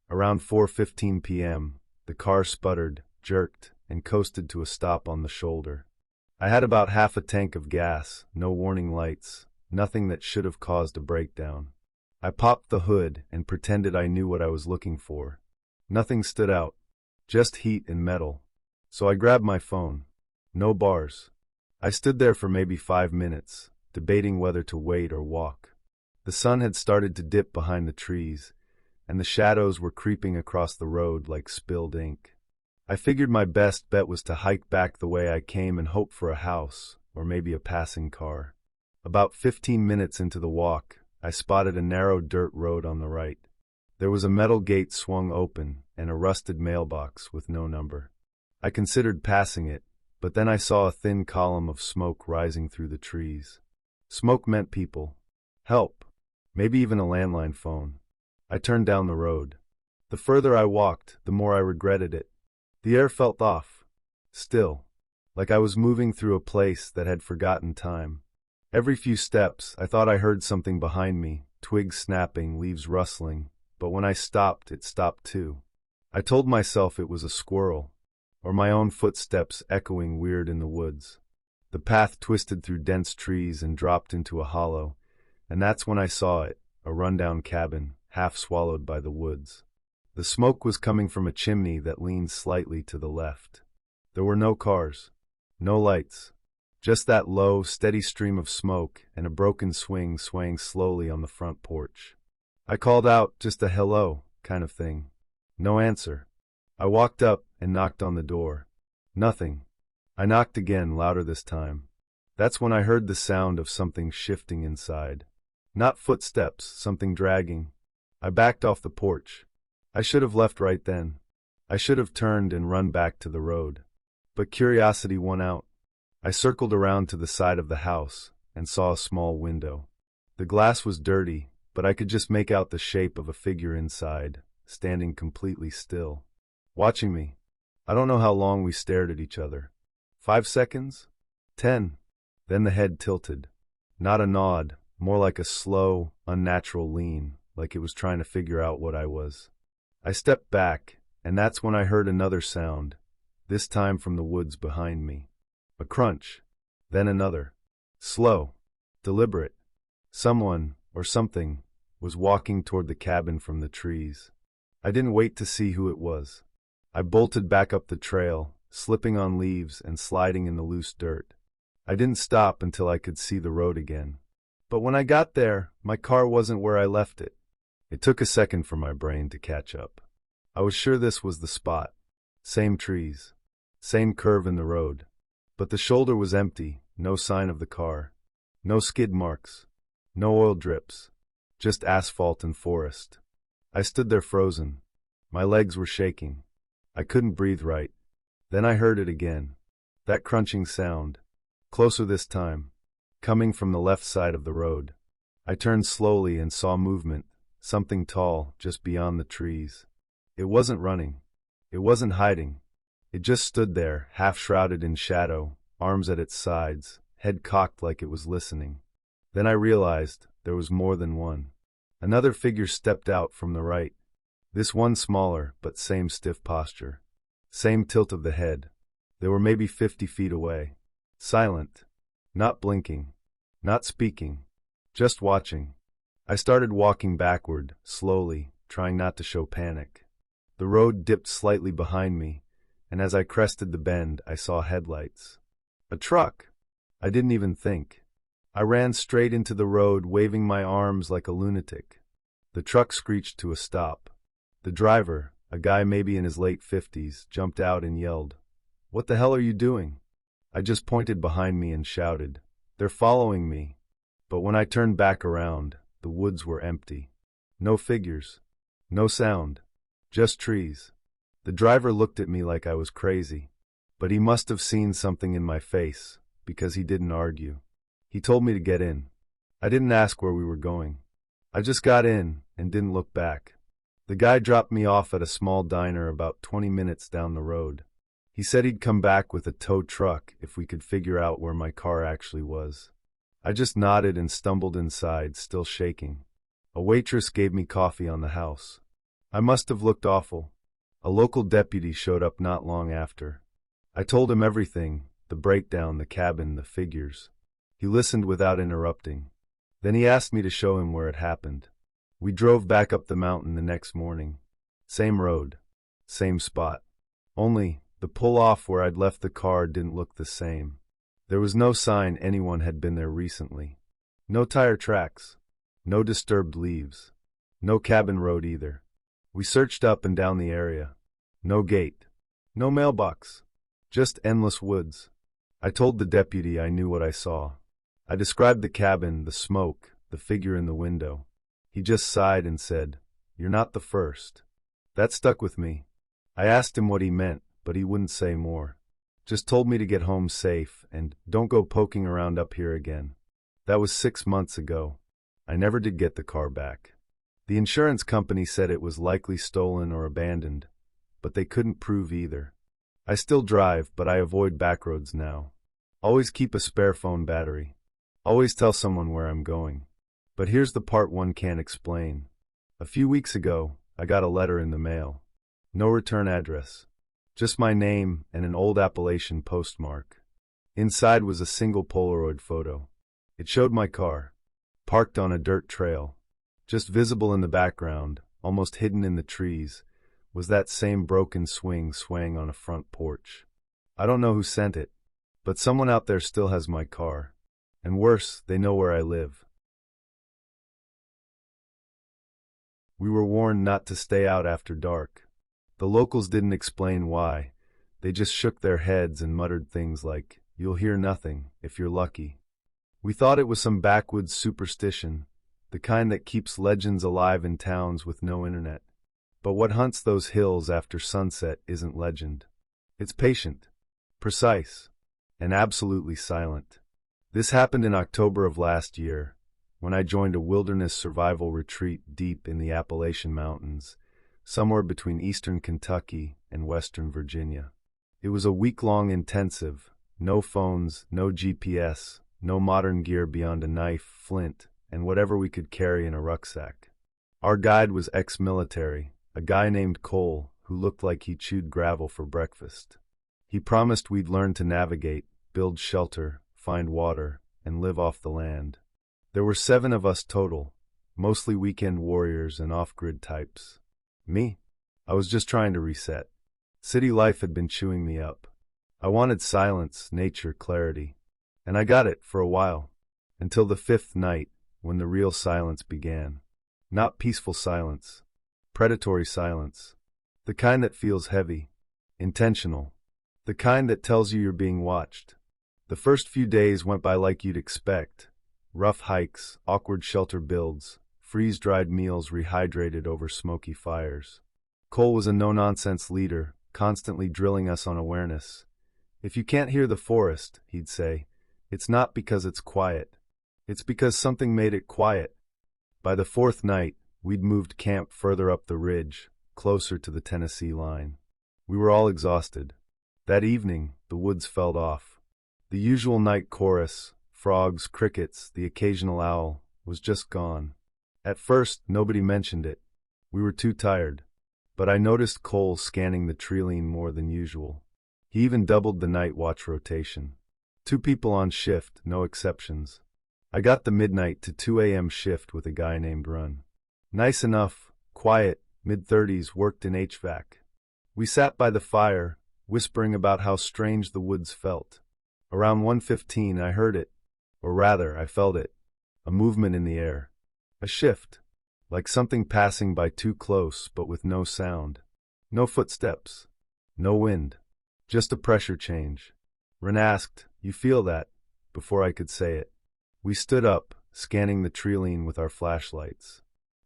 Around 4:15 p.m., the car sputtered, jerked, and coasted to a stop on the shoulder. I had about half a tank of gas, no warning lights, nothing that should have caused a breakdown. I popped the hood and pretended I knew what I was looking for. Nothing stood out, just heat and metal. So I grabbed my phone. No bars. I stood there for maybe 5 minutes, debating whether to wait or walk. The sun had started to dip behind the trees, and the shadows were creeping across the road like spilled ink. I figured my best bet was to hike back the way I came and hope for a house, or maybe a passing car. About 15 minutes into the walk, I spotted a narrow dirt road on the right. There was a metal gate swung open and a rusted mailbox with no number. I considered passing it, but then I saw a thin column of smoke rising through the trees. Smoke meant people. Help. Maybe even a landline phone. I turned down the road. The further I walked, the more I regretted it. The air felt off. Still. Like I was moving through a place that had forgotten time. Every few steps, I thought I heard something behind me, twigs snapping, leaves rustling, but when I stopped, it stopped too. I told myself it was a squirrel, or my own footsteps echoing weird in the woods. The path twisted through dense trees and dropped into a hollow, and that's when I saw it, a rundown cabin, half swallowed by the woods. The smoke was coming from a chimney that leaned slightly to the left. There were no cars, no lights. Just that low, steady stream of smoke and a broken swing swaying slowly on the front porch. I called out, just a hello, kind of thing. No answer. I walked up and knocked on the door. Nothing. I knocked again, louder this time. That's when I heard the sound of something shifting inside. Not footsteps, something dragging. I backed off the porch. I should have left right then. I should have turned and run back to the road. But curiosity won out. I circled around to the side of the house and saw a small window. The glass was dirty, but I could just make out the shape of a figure inside, standing completely still, watching me. I don't know how long we stared at each other. 5 seconds? 10. Then the head tilted. Not a nod, more like a slow, unnatural lean, like it was trying to figure out what I was. I stepped back, and that's when I heard another sound, this time from the woods behind me. A crunch, then another. Slow, deliberate. Someone, or something, was walking toward the cabin from the trees. I didn't wait to see who it was. I bolted back up the trail, slipping on leaves and sliding in the loose dirt. I didn't stop until I could see the road again. But when I got there, my car wasn't where I left it. It took a second for my brain to catch up. I was sure this was the spot. Same trees. Same curve in the road. But the shoulder was empty, no sign of the car. No skid marks. No oil drips. Just asphalt and forest. I stood there frozen. My legs were shaking. I couldn't breathe right. Then I heard it again. That crunching sound. Closer this time. Coming from the left side of the road. I turned slowly and saw movement. Something tall, just beyond the trees. It wasn't running. It wasn't hiding. It just stood there, half shrouded in shadow, arms at its sides, head cocked like it was listening. Then I realized there was more than one. Another figure stepped out from the right. This one smaller, but same stiff posture. Same tilt of the head. They were maybe 50 feet away. Silent. Not blinking. Not speaking. Just watching. I started walking backward, slowly, trying not to show panic. The road dipped slightly behind me, and as I crested the bend, I saw headlights. A truck! I didn't even think. I ran straight into the road, waving my arms like a lunatic. The truck screeched to a stop. The driver, A guy maybe in his late 50s jumped out and yelled, "What the hell are you doing?" I just pointed behind me and shouted, "They're following me." But when I turned back around, the woods were empty. No figures. No sound. Just trees. The driver looked at me like I was crazy. But he must have seen something in my face, because he didn't argue. He told me to get in. I didn't ask where we were going. I just got in and didn't look back. The guy dropped me off at a small diner about 20 minutes down the road. He said he'd come back with a tow truck if we could figure out where my car actually was. I just nodded and stumbled inside, still shaking. A waitress gave me coffee on the house. I must have looked awful. A local deputy showed up not long after. I told him everything, the breakdown, the cabin, the figures. He listened without interrupting. Then he asked me to show him where it happened. We drove back up the mountain the next morning. Same road. Same spot. Only, the pull-off where I'd left the car didn't look the same. There was no sign anyone had been there recently. No tire tracks. No disturbed leaves. No cabin road either. We searched up and down the area. No gate. No mailbox. Just endless woods. I told the deputy I knew what I saw. I described the cabin, the smoke, the figure in the window. He just sighed and said, "You're not the first." That stuck with me. I asked him what he meant, but he wouldn't say more. Just told me to get home safe and don't go poking around up here again. That was 6 months ago. I never did get the car back. The insurance company said it was likely stolen or abandoned, but they couldn't prove either. I still drive, but I avoid backroads now. Always keep a spare phone battery. Always tell someone where I'm going. But here's the part one can't explain. A few weeks ago, I got a letter in the mail. No return address. Just my name and an old Appalachian postmark. Inside was a single Polaroid photo. It showed my car, parked on a dirt trail. Just visible in the background, almost hidden in the trees, was that same broken swing swaying on a front porch. I don't know who sent it, but someone out there still has my car. And worse, they know where I live. We were warned not to stay out after dark. The locals didn't explain why. They just shook their heads and muttered things like, "You'll hear nothing, if you're lucky." We thought it was some backwoods superstition, the kind that keeps legends alive in towns with no internet. But what hunts those hills after sunset isn't legend. It's patient, precise, and absolutely silent. This happened in October of last year, when I joined a wilderness survival retreat deep in the Appalachian Mountains, somewhere between eastern Kentucky and western Virginia. It was a week-long intensive, no phones, no GPS, no modern gear beyond a knife, flint, and whatever we could carry in a rucksack. Our guide was ex-military, a guy named Cole, who looked like he chewed gravel for breakfast. He promised we'd learn to navigate, build shelter, find water, and live off the land. There were 7 of us total, mostly weekend warriors and off-grid types. Me? I was just trying to reset. City life had been chewing me up. I wanted silence, nature, clarity. And I got it for a while. Until the 5th night, when the real silence began. Not peaceful silence. Predatory silence. The kind that feels heavy. Intentional. The kind that tells you you're being watched. The first few days went by like you'd expect. Rough hikes, awkward shelter builds, freeze-dried meals rehydrated over smoky fires. Cole was a no-nonsense leader, constantly drilling us on awareness. If you can't hear the forest, he'd say, it's not because it's quiet. It's because something made it quiet. By the 4th night, we'd moved camp further up the ridge, closer to the Tennessee line. We were all exhausted. That evening, the woods felt off. The usual night chorus, frogs, crickets, the occasional owl, was just gone. At first, nobody mentioned it. We were too tired. But I noticed Cole scanning the tree line more than usual. He even doubled the night watch rotation. 2 people on shift, no exceptions. I got the midnight to 2 a.m. shift with a guy named Run. Nice enough, quiet, mid-30s, worked in HVAC. We sat by the fire, whispering about how strange the woods felt. Around 1:15 I heard it, or rather, I felt it. A movement in the air. A shift. Like something passing by too close, but with no sound. No footsteps. No wind. Just a pressure change. Ren asked, "You feel that?" before I could say it. We stood up, scanning the treeline with our flashlights.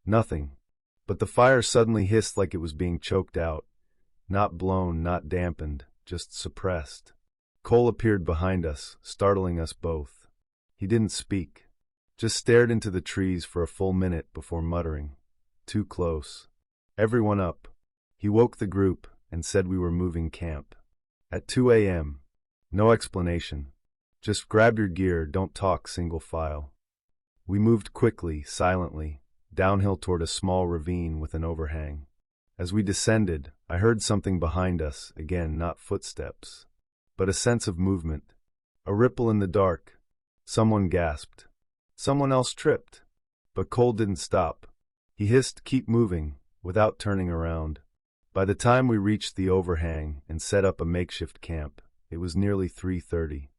Nothing. But the fire suddenly hissed like it was being choked out. Not blown, not dampened, just suppressed. Cole appeared behind us, startling us both. He didn't speak. Just stared into the trees for a full minute before muttering. "Too close." "Everyone up." He woke the group and said we were moving camp. At 2 a.m. No explanation. Just grab your gear, don't talk, single file. We moved quickly, silently, downhill toward a small ravine with an overhang. As we descended, I heard something behind us, again, not footsteps, but a sense of movement. A ripple in the dark. Someone gasped. Someone else tripped. But Cole didn't stop. He hissed, "Keep moving," without turning around. By the time we reached the overhang and set up a makeshift camp, it was nearly 3:30.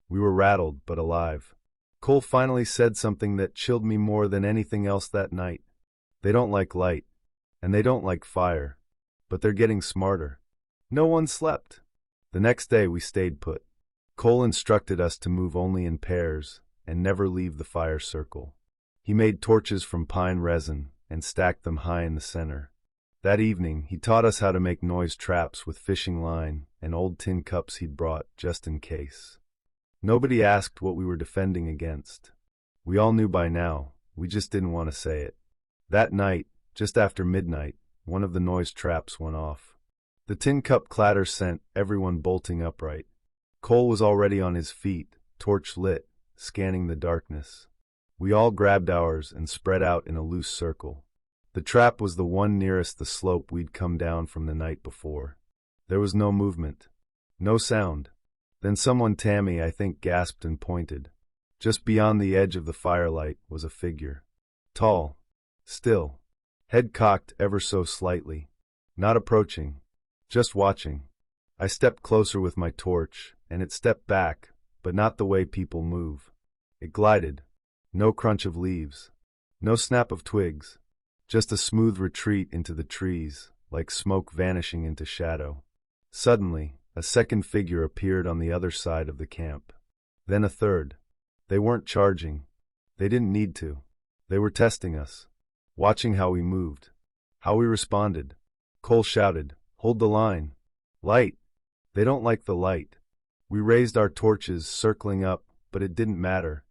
We were rattled but alive. Cole finally said something that chilled me more than anything else that night. "They don't like light, and they don't like fire, but they're getting smarter." No one slept. The next day we stayed put. Cole instructed us to move only in pairs and never leave the fire circle. He made torches from pine resin and stacked them high in the center. That evening, he taught us how to make noise traps with fishing line and old tin cups he'd brought just in case. Nobody asked what we were defending against. We all knew by now, we just didn't want to say it. That night, just after midnight, one of the noise traps went off. The tin cup clatter sent everyone bolting upright. Cole was already on his feet, torch lit, scanning the darkness. We all grabbed ours and spread out in a loose circle. The trap was the one nearest the slope we'd come down from the night before. There was no movement. No sound. Then someone, Tammy, I think, gasped and pointed. Just beyond the edge of the firelight was a figure. Tall. Still. Head cocked ever so slightly. Not approaching. Just watching. I stepped closer with my torch, and it stepped back, but not the way people move. It glided. No crunch of leaves. No snap of twigs. Just a smooth retreat into the trees, like smoke vanishing into shadow. Suddenly, a second figure appeared on the other side of the camp. Then a third. They weren't charging. They didn't need to. They were testing us. Watching how we moved. How we responded. Cole shouted, "Hold the line. Light." "They don't like the light." We raised our torches, circling up, but it didn't matter.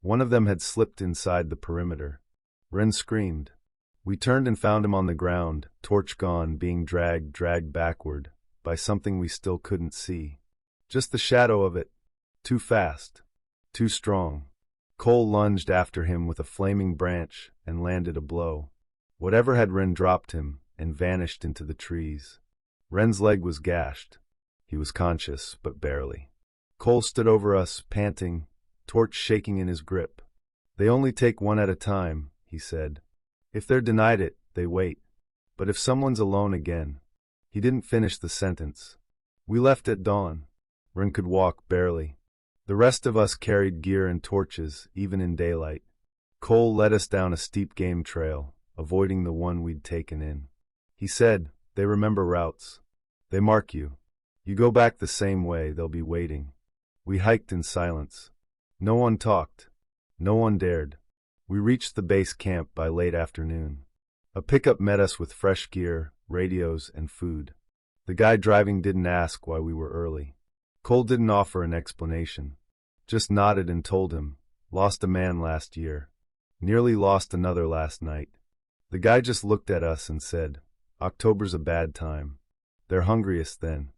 One of them had slipped inside the perimeter. Ren screamed. We turned and found him on the ground, torch gone, being dragged backward, by something we still couldn't see. Just the shadow of it. Too fast. Too strong. Cole lunged after him with a flaming branch and landed a blow. Whatever had Ren dropped him and vanished into the trees. Ren's leg was gashed. He was conscious, but barely. Cole stood over us, panting, torch shaking in his grip. "They only take one at a time," he said. "If they're denied it, they wait. But if someone's alone again..." He didn't finish the sentence. We left at dawn. Ren could walk barely. The rest of us carried gear and torches, even in daylight. Cole led us down a steep game trail, avoiding the one we'd taken in. He said, "They remember routes. They mark you. You go back the same way, they'll be waiting." We hiked in silence. No one talked. No one dared. We reached the base camp by late afternoon. A pickup met us with fresh gear, radios, and food. The guy driving didn't ask why we were early. Cole didn't offer an explanation. Just nodded and told him, "Lost a man last year. Nearly lost another last night." The guy just looked at us and said, "October's a bad time. They're hungriest then."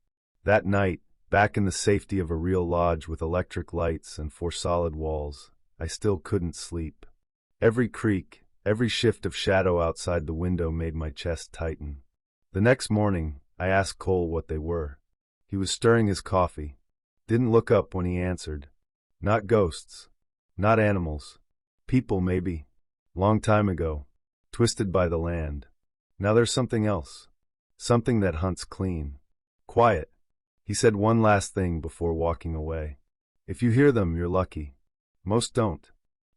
That night, back in the safety of a real lodge with electric lights and 4 solid walls, I still couldn't sleep. Every creak, every shift of shadow outside the window made my chest tighten. The next morning, I asked Cole what they were. He was stirring his coffee. Didn't look up when he answered. "Not ghosts. Not animals. People, maybe. Long time ago. Twisted by the land. Now there's something else. Something that hunts clean. Quiet." He said one last thing before walking away. "If you hear them, you're lucky. Most don't."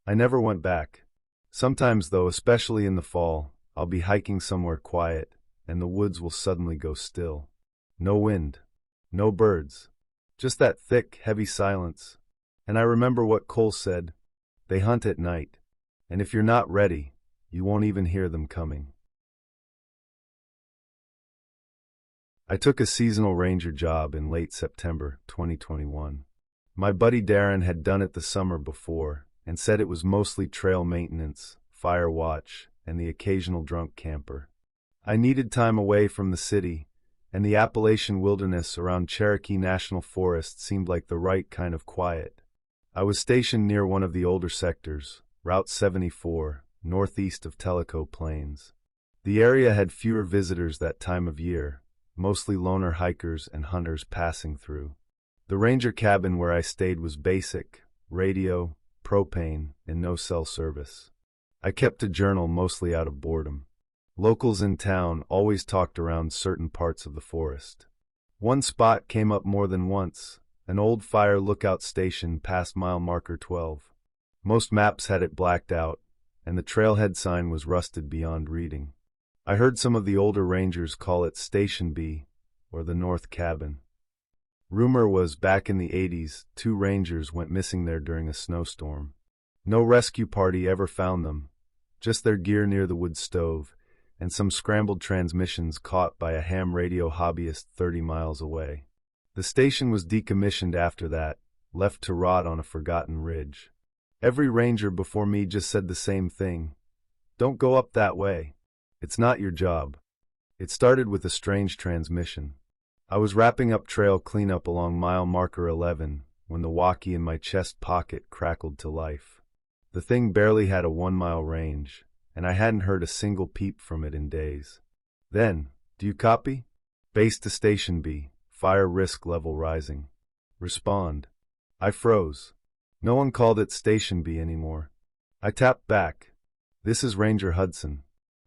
I never went back. Sometimes, though, especially in the fall, I'll be hiking somewhere quiet, and the woods will suddenly go still. No wind, no birds, just that thick, heavy silence. And I remember what Cole said, they hunt at night, and if you're not ready, you won't even hear them coming. I took a seasonal ranger job in late September 2021. My buddy Darren had done it the summer before and said it was mostly trail maintenance, fire watch, and the occasional drunk camper. I needed time away from the city, and the Appalachian wilderness around Cherokee National Forest seemed like the right kind of quiet. I was stationed near one of the older sectors, Route 74, northeast of Tellico Plains. The area had fewer visitors that time of year, mostly loner hikers and hunters passing through. The ranger cabin where I stayed was basic, radio, propane, and no cell service. I kept a journal mostly out of boredom. Locals in town always talked around certain parts of the forest. One spot came up more than once, an old fire lookout station past mile marker 12. Most maps had it blacked out, and the trailhead sign was rusted beyond reading. I heard some of the older rangers call it Station B, or the North Cabin. Rumor was back in the 80s, 2 rangers went missing there during a snowstorm. No rescue party ever found them, just their gear near the wood stove, and some scrambled transmissions caught by a ham radio hobbyist 30 miles away. The station was decommissioned after that, left to rot on a forgotten ridge. Every ranger before me just said the same thing. Don't go up that way. It's not your job. It started with a strange transmission. I was wrapping up trail cleanup along mile marker 11 when the walkie in my chest pocket crackled to life. The thing barely had a 1-mile range, and I hadn't heard a single peep from it in days. Then, do you copy? Base to Station B, fire risk level rising. Respond. I froze. No one called it Station B anymore. I tapped back. This is Ranger Hudson.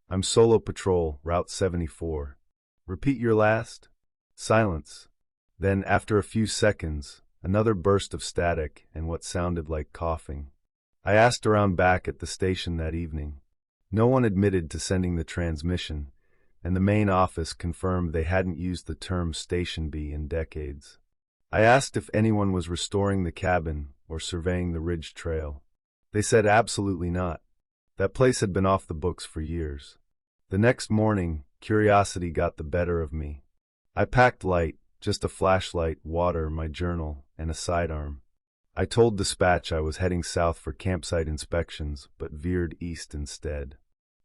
I'm solo patrol, Route 74. Repeat your last? Silence. Then, after a few seconds, another burst of static and what sounded like coughing. I asked around back at the station that evening. No one admitted to sending the transmission, and the main office confirmed they hadn't used the term Station B in decades. I asked if anyone was restoring the cabin or surveying the ridge trail. They said absolutely not. That place had been off the books for years. The next morning, curiosity got the better of me. I packed light, just a flashlight, water, my journal, and a sidearm. I told dispatch I was heading south for campsite inspections, but veered east instead.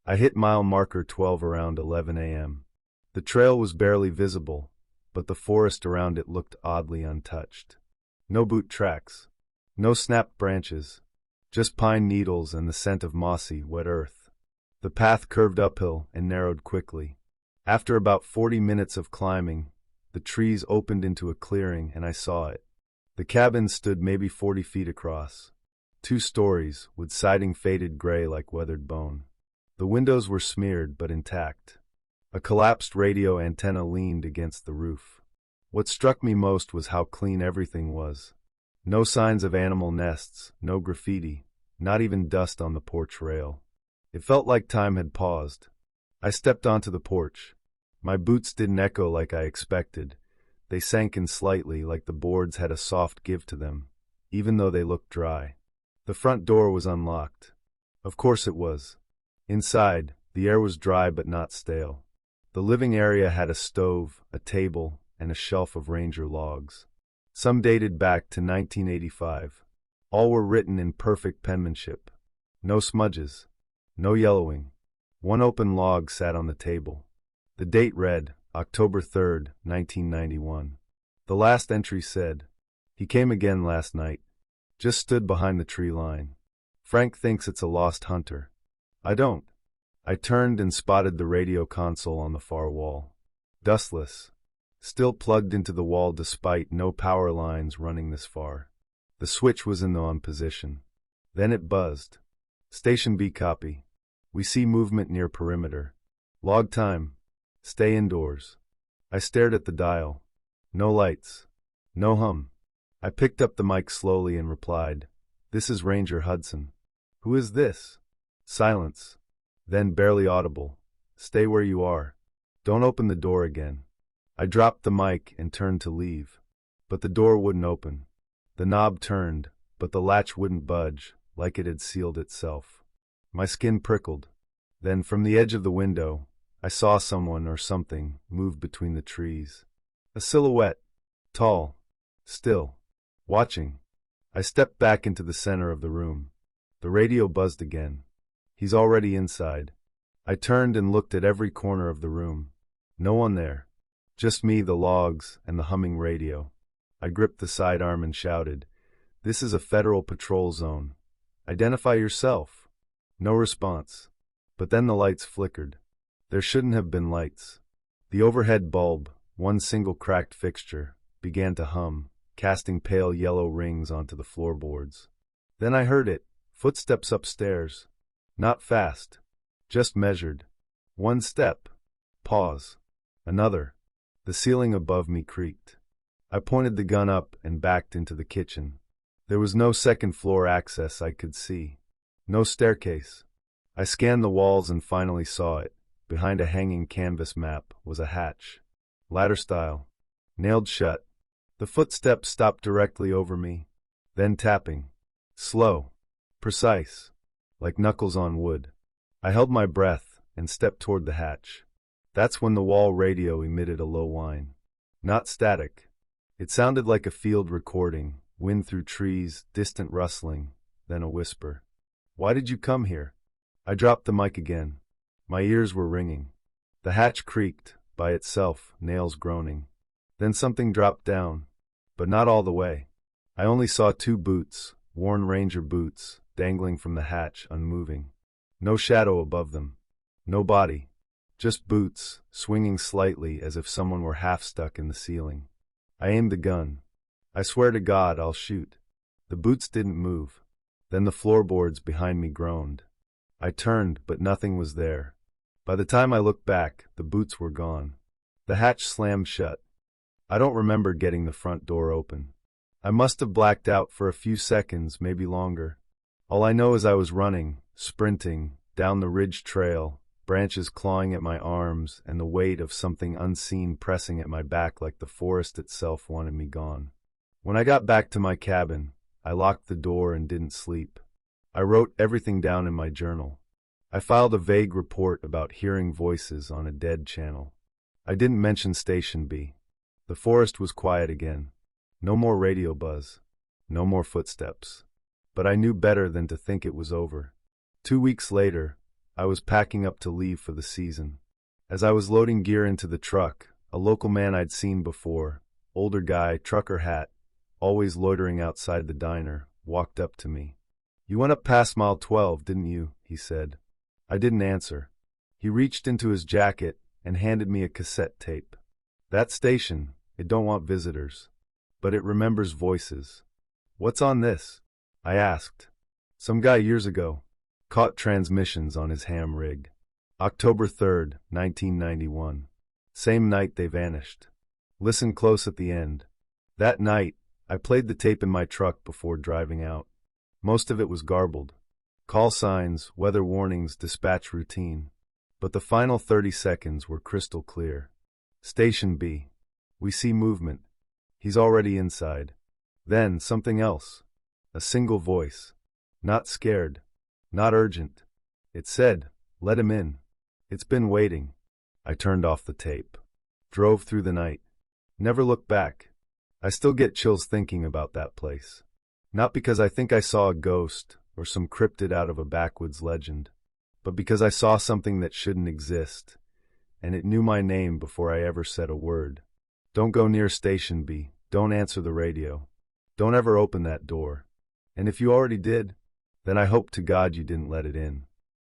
I hit mile marker 12 around 11 a.m. The trail was barely visible, but the forest around it looked oddly untouched. No boot tracks, no snapped branches, just pine needles and the scent of mossy, wet earth. The path curved uphill and narrowed quickly. After about 40 minutes of climbing, the trees opened into a clearing and I saw it. The cabin stood maybe 40 feet across. 2 stories, with siding faded gray like weathered bone. The windows were smeared but intact. A collapsed radio antenna leaned against the roof. What struck me most was how clean everything was. No signs of animal nests, no graffiti, not even dust on the porch rail. It felt like time had paused. I stepped onto the porch. My boots didn't echo like I expected. They sank in slightly, like the boards had a soft give to them, even though they looked dry. The front door was unlocked. Of course it was. Inside, the air was dry but not stale. The living area had a stove, a table, and a shelf of ranger logs. Some dated back to 1985. All were written in perfect penmanship. No smudges. No yellowing. One open log sat on the table. The date read, October 3rd, 1991. The last entry said, "He came again last night. Just stood behind the tree line. Frank thinks it's a lost hunter. I don't." I turned and spotted the radio console on the far wall. Dustless. Still plugged into the wall despite no power lines running this far. The switch was in the on position. Then it buzzed. Station B copy. We see movement near perimeter. Log time. Stay indoors. I stared at the dial. No lights. No hum. I picked up the mic slowly and replied, "This is Ranger Hudson." "Who is this?" Silence. Then barely audible. "Stay where you are. Don't open the door again. I dropped the mic and turned to leave. But the door wouldn't open. The knob turned, but the latch wouldn't budge, like it had sealed itself. My skin prickled. Then, from the edge of the window, I saw someone or something move between the trees. A silhouette, tall, still, watching. I stepped back into the center of the room. The radio buzzed again. He's already inside. I turned and looked at every corner of the room. No one there. Just me, the logs, and the humming radio. I gripped the sidearm and shouted, "This is a federal patrol zone. Identify yourself." No response. But then the lights flickered. There shouldn't have been lights. The overhead bulb, one single cracked fixture, began to hum, casting pale yellow rings onto the floorboards. Then I heard it, footsteps upstairs. Not fast, just measured. One step. Pause. Another. The ceiling above me creaked. I pointed the gun up and backed into the kitchen. There was no second-floor access I could see. No staircase. I scanned the walls and finally saw it. Behind a hanging canvas map was a hatch. Ladder style. Nailed shut. The footsteps stopped directly over me. Then tapping. Slow. Precise. Like knuckles on wood. I held my breath and stepped toward the hatch. That's when the wall radio emitted a low whine. Not static. It sounded like a field recording, wind through trees, distant rustling, then a whisper. "Why did you come here?" I dropped the mic again. My ears were ringing. The hatch creaked, by itself, nails groaning. Then something dropped down, but not all the way. I only saw 2 boots, worn ranger boots, dangling from the hatch, unmoving. No shadow above them. No body. Just boots, swinging slightly as if someone were half stuck in the ceiling. I aimed the gun. I swear to God I'll shoot. The boots didn't move. Then the floorboards behind me groaned. I turned, but nothing was there. By the time I looked back, the boots were gone. The hatch slammed shut. I don't remember getting the front door open. I must have blacked out for a few seconds, maybe longer. All I know is I was running, sprinting, down the ridge trail, branches clawing at my arms, and the weight of something unseen pressing at my back like the forest itself wanted me gone. When I got back to my cabin, I locked the door and didn't sleep. I wrote everything down in my journal. I filed a vague report about hearing voices on a dead channel. I didn't mention Station B. The forest was quiet again. No more radio buzz. No more footsteps. But I knew better than to think it was over. 2 weeks later, I was packing up to leave for the season. As I was loading gear into the truck, a local man I'd seen before, older guy, trucker hat, always loitering outside the diner, walked up to me. "You went up past mile 12, didn't you?" he said. I didn't answer. He reached into his jacket and handed me a cassette tape. "That station, it don't want visitors. But it remembers voices." "What's on this?" I asked. "Some guy years ago. Caught transmissions on his ham rig. October 3rd, 1991. Same night they vanished. Listen close at the end." That night, I played the tape in my truck before driving out. Most of it was garbled. Call signs, weather warnings, dispatch routine. But the final 30 seconds were crystal clear. "Station B. We see movement. He's already inside." Then something else. A single voice. Not scared. Not urgent. It said, "Let him in. It's been waiting." I turned off the tape. Drove through the night. Never looked back. I still get chills thinking about that place. Not because I think I saw a ghost or some cryptid out of a backwoods legend, but because I saw something that shouldn't exist, and it knew my name before I ever said a word. Don't go near Station B. Don't answer the radio. Don't ever open that door. And if you already did, then I hope to God you didn't let it in.